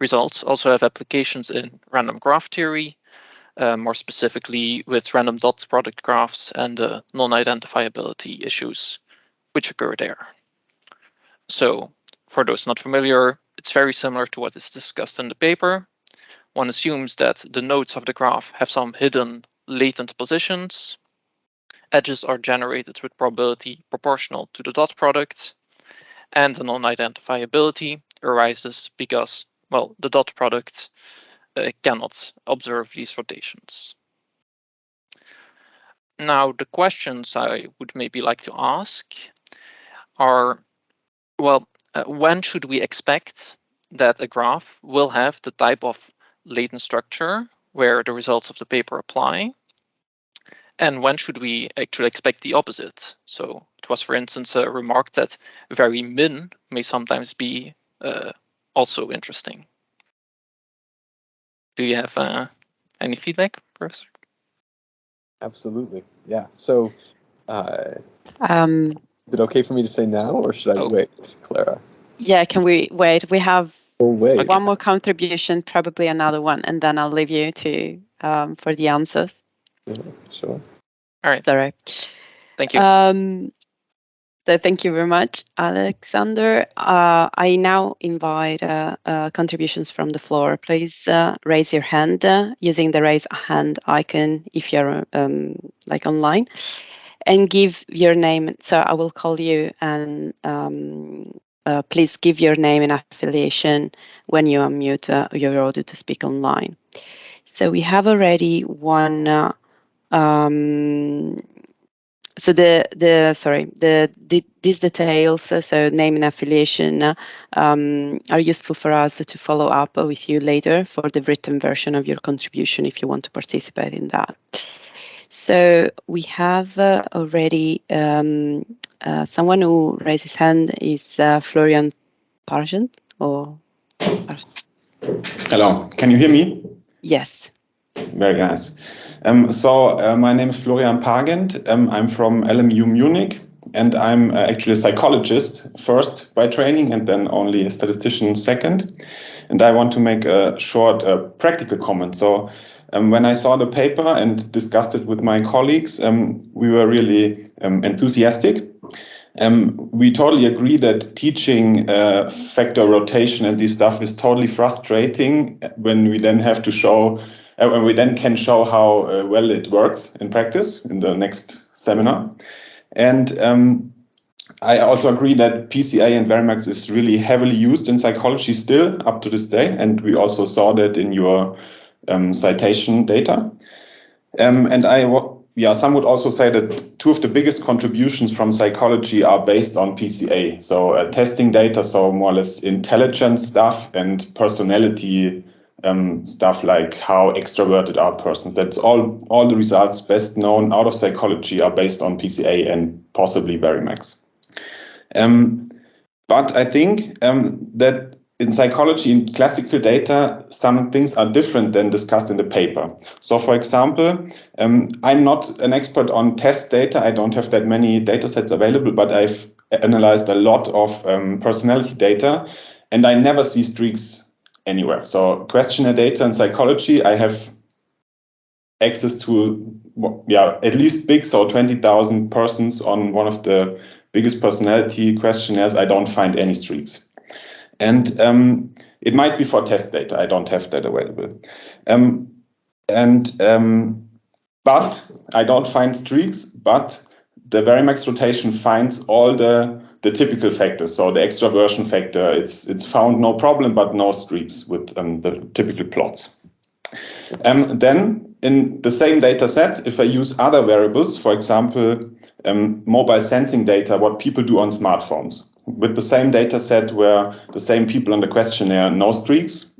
results also have applications in random graph theory, more specifically with random dot product graphs and the non-identifiability issues which occur there. So for those not familiar, it's very similar to what is discussed in the paper. One assumes that the nodes of the graph have some hidden latent positions. Edges are generated with probability proportional to the dot product, and the non-identifiability arises because, well, the dot product cannot observe these rotations. Now, the questions I would maybe like to ask are, well, when should we expect that a graph will have the type of latent structure where the results of the paper apply? And when should we actually expect the opposite? So it was, for instance, a remark that very min may sometimes be also interesting. Do you have any feedback, Professor? Absolutely. Yeah. So is it okay for me to say now, or should I wait, Clara? Yeah, can we wait? We have wait. one more contribution, probably another one, and then I'll leave you to for the answers. Yeah, sure. All right. Sorry. Thank you. So thank you very much, Alexander. I now invite contributions from the floor. Please raise your hand using the raise hand icon if you're like online, and give your name. So I will call you, and please give your name and affiliation when you unmute your audio to speak online. So we have already one. So these details, so name and affiliation, are useful for us to follow up with you later for the written version of your contribution if you want to participate in that. So we have already someone who raised his hand is Florian Pargent, or? Hello, can you hear me? Yes. Very nice. My name is Florian Pargent. I'm from LMU Munich, and I'm actually a psychologist first by training, and then only a statistician second. And I want to make a short practical comment. So when I saw the paper and discussed it with my colleagues, we were really enthusiastic. We totally agree that teaching factor rotation and this stuff is totally frustrating when we then have to show, when we then can show how well it works in practice in the next seminar. And I also agree that PCA and Varimax is really heavily used in psychology still up to this day. And we also saw that in your citation data. And some would also say that two of the biggest contributions from psychology are based on PCA. So testing data, so more or less intelligence stuff, and personality stuff like how extroverted are persons. That's all the results best known out of psychology are based on PCA and possibly Varimax. But I think that in psychology, in classical data, some things are different than discussed in the paper. So for example, I'm not an expert on test data. I don't have that many data sets available, but I've analyzed a lot of personality data, and I never see streaks anywhere. So questionnaire data in psychology, I have access to at least big, so 20,000 persons on one of the biggest personality questionnaires. I don't find any streaks. And it might be for test data. I don't have that available. But I don't find streaks, but the Varimax rotation finds all the typical factors. So the extraversion factor, it's found no problem, but no streaks with the typical plots. Then in the same data set, if I use other variables, for example, mobile sensing data, what people do on smartphones, with the same data set where the same people on the questionnaire, no streaks.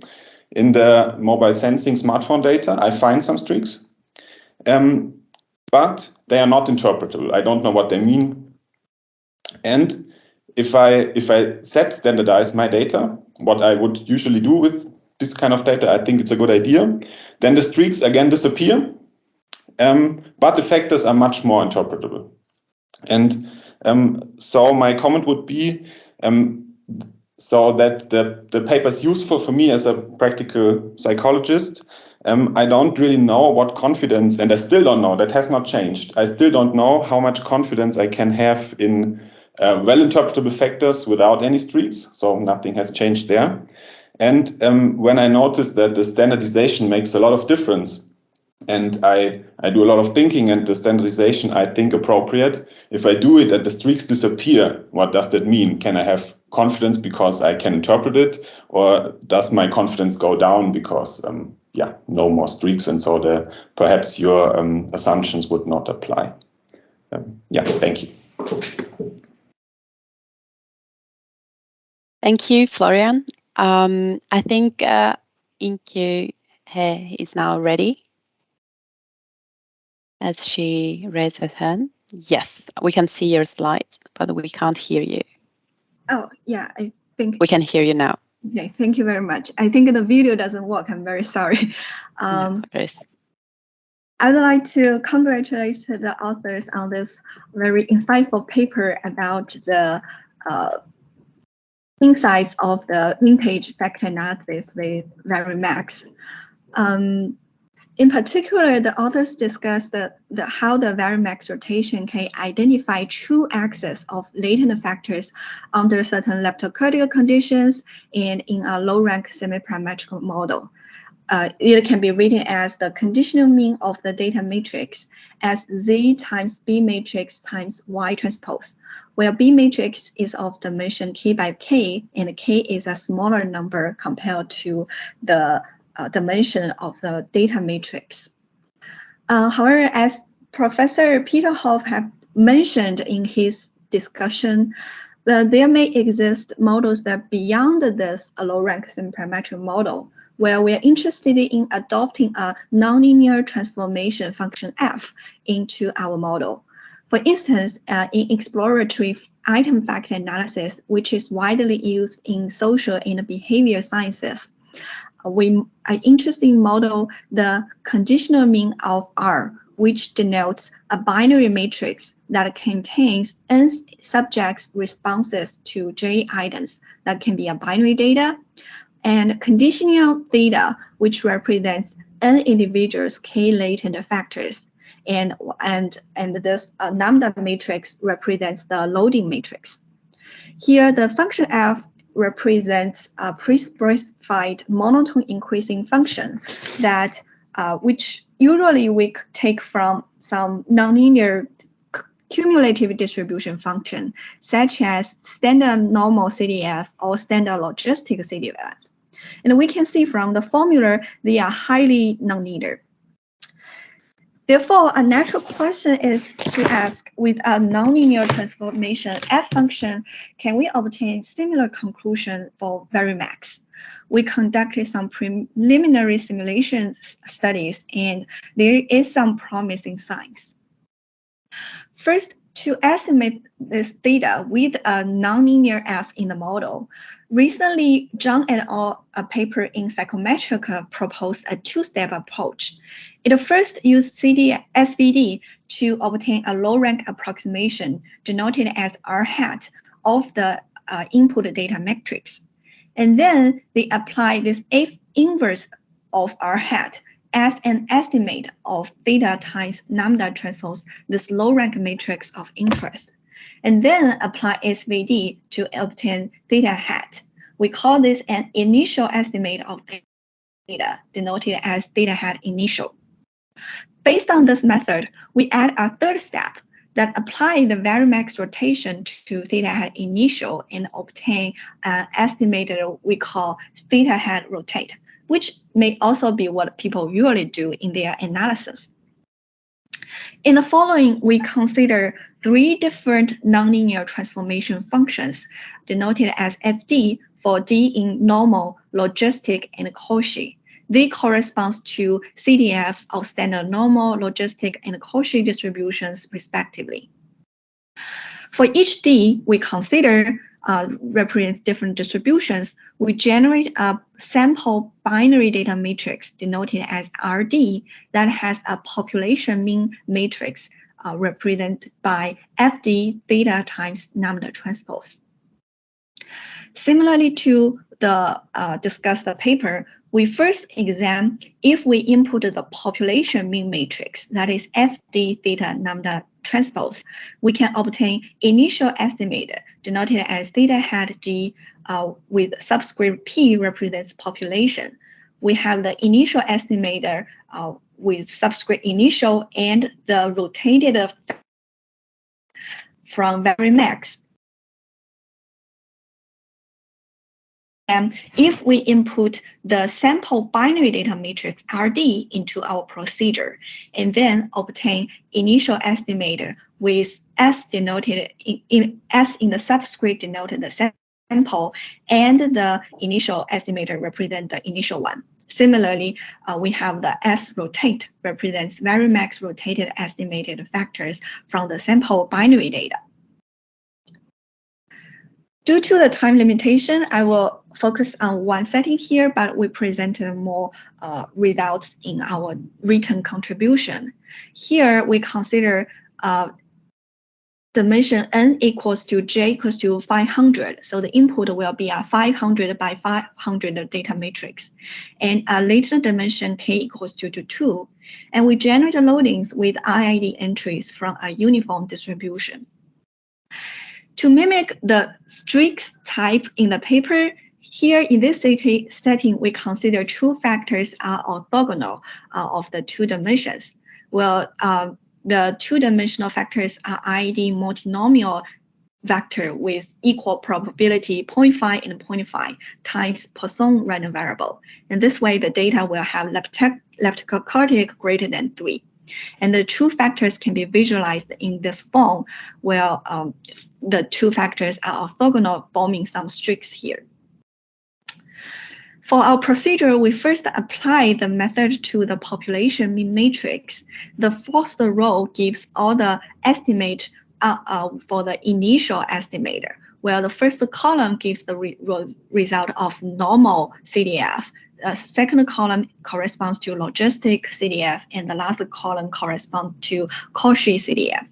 In the mobile sensing smartphone data, I find some streaks, but they are not interpretable. I don't know what they mean. And if I set standardize my data, what I would usually do with this kind of data, I think it's a good idea. Then the streaks again disappear, but the factors are much more interpretable. And so my comment would be, so that the paper is useful for me as a practical psychologist. I don't really know what confidence, and I still don't know, that has not changed. I still don't know how much confidence I can have in well-interpretable factors without any streaks, so nothing has changed there. And when I noticed that the standardization makes a lot of difference, and I do a lot of thinking, and the standardization I think appropriate, if I do it and the streaks disappear, what does that mean? Can I have confidence because I can interpret it, or does my confidence go down because no more streaks, and so perhaps your assumptions would not apply? Thank you. Thank you, Florian. I think Inkyu is now ready, as she raised her hand. Yes, we can see your slides, but we can't hear you. Oh, yeah, I think we can hear you now. Okay, thank you very much. I think the video doesn't work. I'm very sorry. I'd like to congratulate the authors on this very insightful paper about the insights of the vintage factor analysis with Varimax. In particular, the authors discussed how the Varimax rotation can identify true axes of latent factors under certain leptokurtic conditions and in a low-rank semi-parametric model. It can be written as the conditional mean of the data matrix as Z times B matrix times Y transpose, where B matrix is of dimension K by K, and K is a smaller number compared to the dimension of the data matrix. However, as Professor Peter Hoff have mentioned in his discussion, there may exist models that are beyond this low-rank semi-parametric model, where we are interested in adopting a nonlinear transformation function f into our model. For instance, in exploratory item factor analysis, which is widely used in social and behavior sciences, we are interested in model the conditional mean of R, which denotes a binary matrix that contains n subjects' responses to J items that can be a binary data, and conditional theta, which represents n individuals K latent factors, and this lambda matrix represents the loading matrix. Here, the function f represents a pre-specified monotone increasing function that which usually we take from some nonlinear cumulative distribution function, such as standard normal CDF or standard logistic CDF. And we can see from the formula, they are highly nonlinear. Therefore, a natural question is to ask, with a nonlinear transformation f function, can we obtain similar conclusion for Varimax? We conducted some preliminary simulation studies, and there is some promising signs. First, to estimate this data with a nonlinear f in the model, recently John et al. A paper in Psychometric proposed a two-step approach. It first used SVD to obtain a low-rank approximation denoted as R hat of the input data matrix. And then they apply this F inverse of R hat as an estimate of data times lambda transpose this low-rank matrix of interest, and then apply SVD to obtain theta hat. We call this an initial estimate of data, denoted as theta hat initial. Based on this method, we add a third step that apply the Varimax rotation to theta hat initial and obtain an estimated we call theta hat rotate, which may also be what people usually do in their analysis. In the following, we consider three different nonlinear transformation functions denoted as FD for D in normal, logistic, and Cauchy. They correspond to CDFs of standard normal, logistic, and Cauchy distributions, respectively. For each D we consider represents different distributions, we generate a sample binary data matrix denoted as RD that has a population mean matrix represented by FD theta times lambda transpose. Similarly to the discussed paper, we first examine if we input the population mean matrix, that is FD theta lambda transpose, we can obtain initial estimate denoted as theta hat G with subscript P represents population. We have the initial estimator with subscript initial and the rotated from Varimax. And if we input the sample binary data matrix RD into our procedure and then obtain initial estimator with S denoted S in the subscript denoted the sample and the initial estimator represent the initial one. Similarly, we have the S rotate represents Varimax rotated estimated factors from the sample binary data. Due to the time limitation, I will focus on one setting here, but we presented more results in our written contribution. Here, we consider dimension n equals to j equals to 500. So the input will be a 500 by 500 data matrix. And a later dimension k equals to 2. And we generate loadings with IID entries from a uniform distribution. To mimic the streaks type in the paper, here in this setting, we consider two factors are orthogonal of the two dimensions. Well, the two-dimensional factors are IID multinomial vector with equal probability 0.5 and 0.5 times Poisson random variable. And this way, the data will have leptocortic greater than 3. And the two factors can be visualized in this form, where the two factors are orthogonal, forming some streaks here. For our procedure, we first apply the method to the population mean matrix. The first row gives all the estimate for the initial estimator, where the first column gives the result of normal CDF. The second column corresponds to logistic CDF, and the last column corresponds to Cauchy CDF.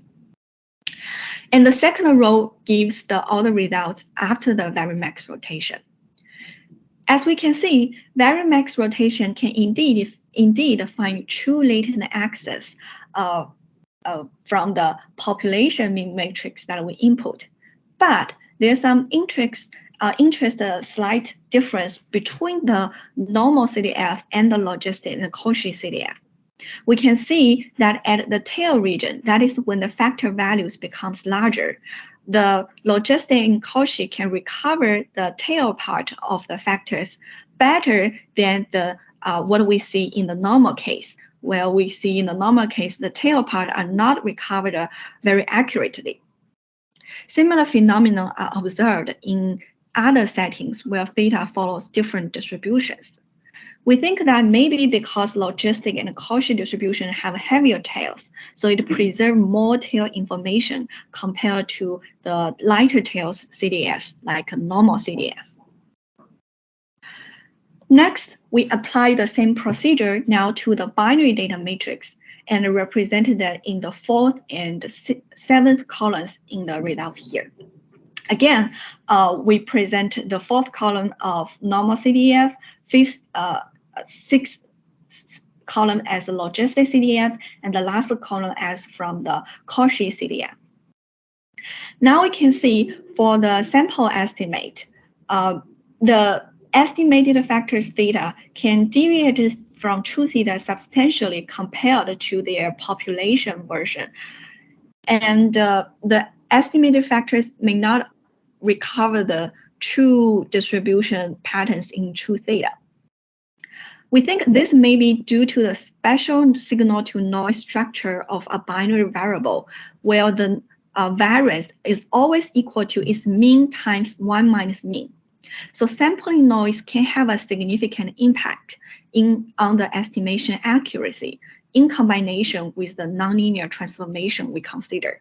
And the second row gives all the results after the Varimax rotation. As we can see, Varimax rotation can indeed find true latent access from the population mean matrix that we input. But there's some slight difference between the normal CDF and the logistic and Cauchy CDF. We can see that at the tail region, that is when the factor values becomes larger, the logistic and Cauchy can recover the tail part of the factors better than the what we see in the normal case, where we see in the normal case, the tail part are not recovered very accurately. Similar phenomena are observed in other settings where theta follows different distributions. We think that maybe because logistic and Cauchy distribution have heavier tails, so it preserves more tail information compared to the lighter tails CDFs, like a normal CDF. Next, we apply the same procedure now to the binary data matrix and represented that in the 4th and 7th columns in the results here. Again, we present the 4th column of normal CDF, 6th column as a logistic CDF, and the last column as from the Cauchy CDF. Now we can see for the sample estimate, the estimated factors theta can deviate from true theta substantially compared to their population version. And the estimated factors may not recover the true distribution patterns in true theta. We think this may be due to the special signal-to-noise structure of a binary variable, where the variance is always equal to its mean times 1 minus mean. So sampling noise can have a significant impact on the estimation accuracy in combination with the nonlinear transformation we consider.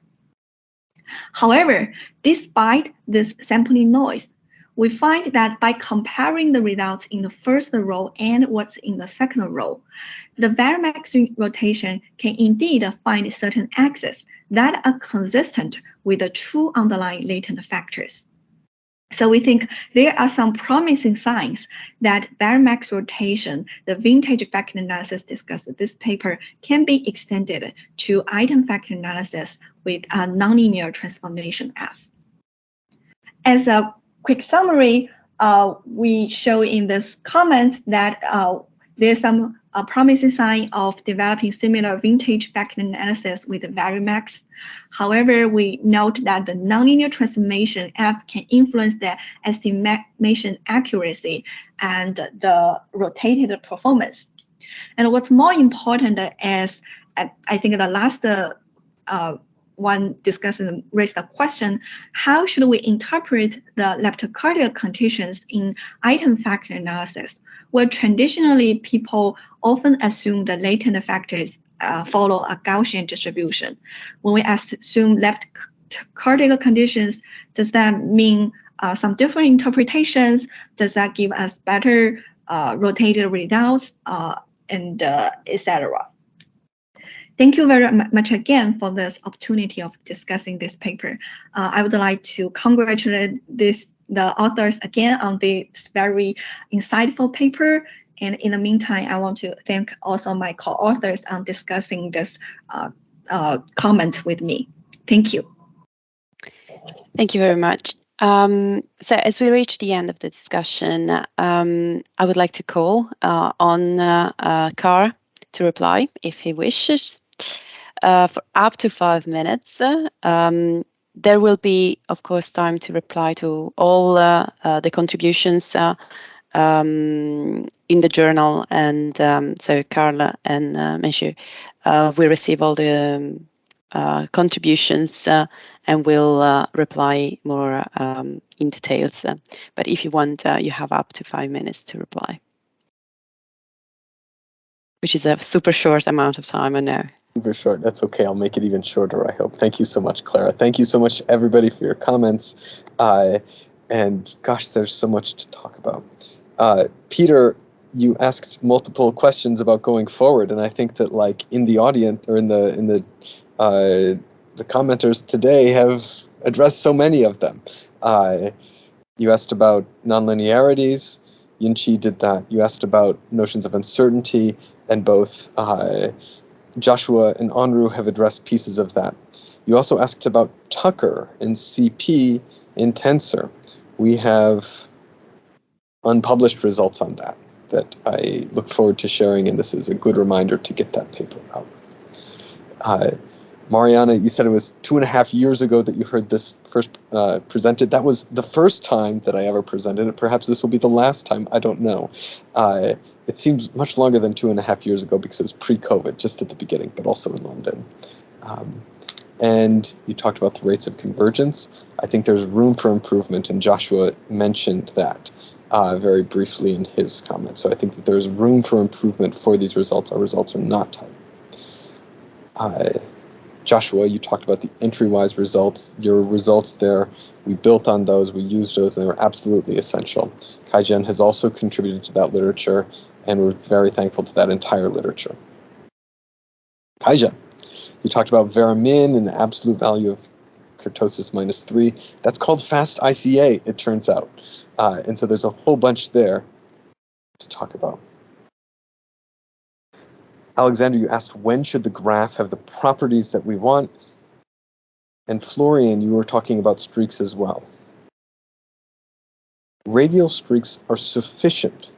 However, despite this sampling noise, we find that by comparing the results in the first row and what's in the second row, the Varimax rotation can indeed find certain axes that are consistent with the true underlying latent factors. So we think there are some promising signs that Varimax rotation, the vintage factor analysis discussed in this paper, can be extended to item factor analysis with a nonlinear transformation F. As a quick summary, we show in this comment that there's some promising sign of developing similar vintage factor analysis with Varimax. However, we note that the nonlinear transformation F can influence the estimation accuracy and the rotated performance. And what's more important is, I think the last one discussing raised the question, how should we interpret the leptocardial conditions in item factor analysis? Where traditionally people often assume the latent factors follow a Gaussian distribution. When we assume leptocardial conditions, does that mean some different interpretations? Does that give us better rotated results, and etc.? Thank you very much again for this opportunity of discussing this paper. I would like to congratulate the authors again on this very insightful paper. And in the meantime, I want to thank also my co-authors on discussing this comment with me. Thank you. Thank you very much. So as we reach the end of the discussion, I would like to call on Carl to reply if he wishes. For up to 5 minutes. There will be, of course, time to reply to all the contributions in the journal, and so Carla and Monsieur will receive all the contributions and will reply more in details. But if you want, you have up to 5 minutes to reply, which is a super short amount of time, I know. Super short. That's okay. I'll make it even shorter, I hope. Thank you so much, Clara. Thank you so much, everybody, for your comments. And gosh, there's so much to talk about. Peter, you asked multiple questions about going forward, and I think that, like, in the audience or in the commenters today have addressed so many of them. You asked about nonlinearities. Yinchi did that. You asked about notions of uncertainty, and both Joshua and Onru have addressed pieces of that. You also asked about Tucker and CP in Tensor. We have unpublished results on that I look forward to sharing, and this is a good reminder to get that paper out. Mariana, you said it was 2.5 years ago that you heard this first presented. That was the first time that I ever presented it. Perhaps this will be the last time. I don't know. It seems much longer than 2.5 years ago because it was pre-COVID, just at the beginning, but also in London. And you talked about the rates of convergence. I think there's room for improvement, and Joshua mentioned that very briefly in his comments. So I think that there's room for improvement for these results. Our results are not tight. Joshua, you talked about the entry-wise results. Your results there, we built on those, we used those, and they were absolutely essential. Kaizen has also contributed to that literature, and we're very thankful to that entire literature. Kaizen, you talked about Varimin and the absolute value of kurtosis -3. That's called fast ICA, it turns out. And so there's a whole bunch there to talk about. Alexander, you asked when should the graph have the properties that we want? And Florian, you were talking about streaks as well. Radial streaks are sufficient,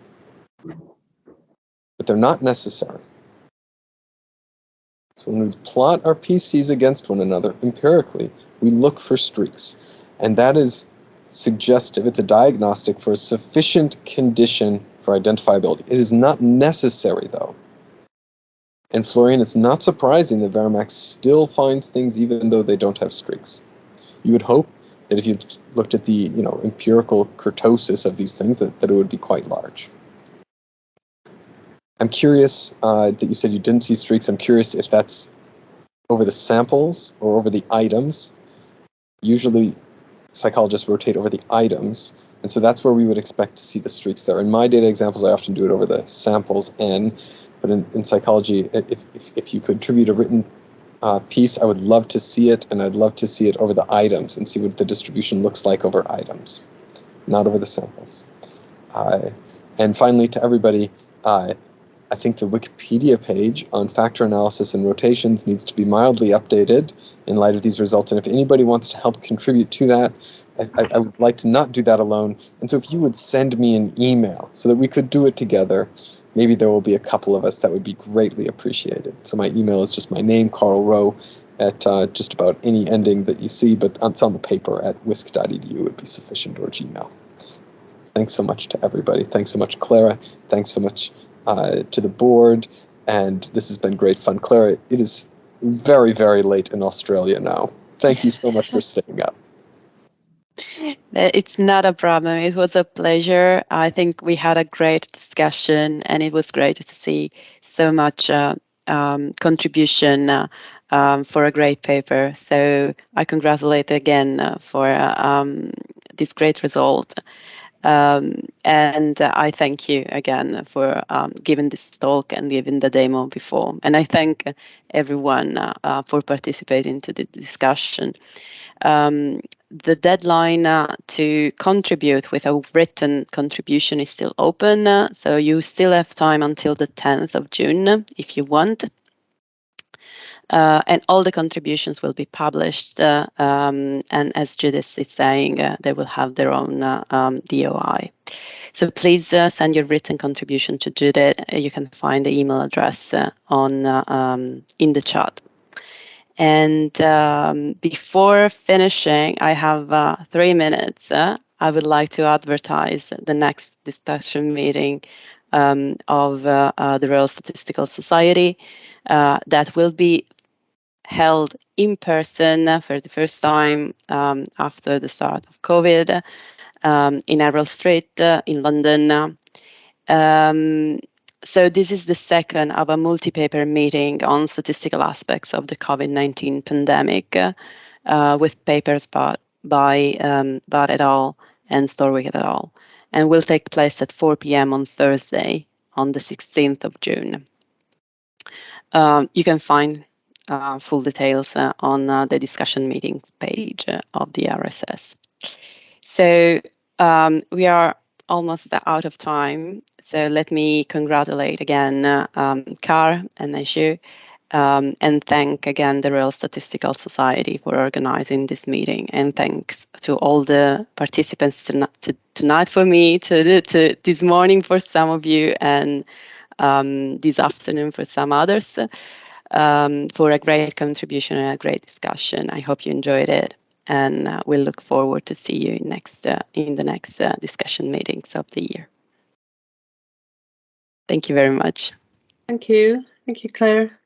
but they're not necessary. So when we plot our PCs against one another empirically, we look for streaks. And that is suggestive, it's a diagnostic for a sufficient condition for identifiability. It is not necessary, though. And Florian, it's not surprising that Varimax still finds things even though they don't have streaks. You would hope that if you looked at the empirical kurtosis of these things, that it would be quite large. I'm curious that you said you didn't see streaks. I'm curious if that's over the samples or over the items. Usually psychologists rotate over the items, and so that's where we would expect to see the streaks there. In my data examples, I often do it over the samples N, but in psychology, if you could attribute a written piece, I would love to see it, and I'd love to see it over the items and see what the distribution looks like over items, not over the samples. And finally, to everybody, I think the Wikipedia page on factor analysis and rotations needs to be mildly updated in light of these results. And if anybody wants to help contribute to that, I would like to not do that alone. And so if you would send me an email so that we could do it together, maybe there will be a couple of us. That would be greatly appreciated. So my email is just my name, Carl Rowe, at just about any ending that you see, but it's on the paper at wisc.edu would be sufficient, or Gmail. Thanks so much to everybody. Thanks so much, Clara. Thanks so much to the board, and this has been great fun. Clara, it is very, very late in Australia now. Thank you so much for staying up. It's not a problem. It was a pleasure. I think we had a great discussion, and it was great to see so much contribution for a great paper. So I congratulate again for this great result. And I thank you again for giving this talk and giving the demo before. And I thank everyone for participating to the discussion. The deadline to contribute with a written contribution is still open, so you still have time until the 10th of June if you want. And all the contributions will be published, and as Judith is saying, they will have their own DOI. So please send your written contribution to Judith. You can find the email address in the chat. And before finishing, I have 3 minutes. I would like to advertise the next discussion meeting of the Royal Statistical Society that will be held in person for the first time after the start of COVID in Errol Street in London. So this is the second of a multi-paper meeting on statistical aspects of the COVID-19 pandemic with papers by Bad et al. And Storwick et al. And will take place at 4 p.m. on Thursday, on the 16th of June. You can find full details on the discussion meeting page of the RSS. So we are almost out of time. So let me congratulate again Kar and Najib, and thank again the Royal Statistical Society for organizing this meeting. And thanks to all the participants tonight for me, to this morning for some of you, and this afternoon for some others. for a great contribution and a great discussion. I hope you enjoyed it, and we'll look forward to see you in the next discussion meetings of the year. Thank you very much. Thank you. Thank you, Claire.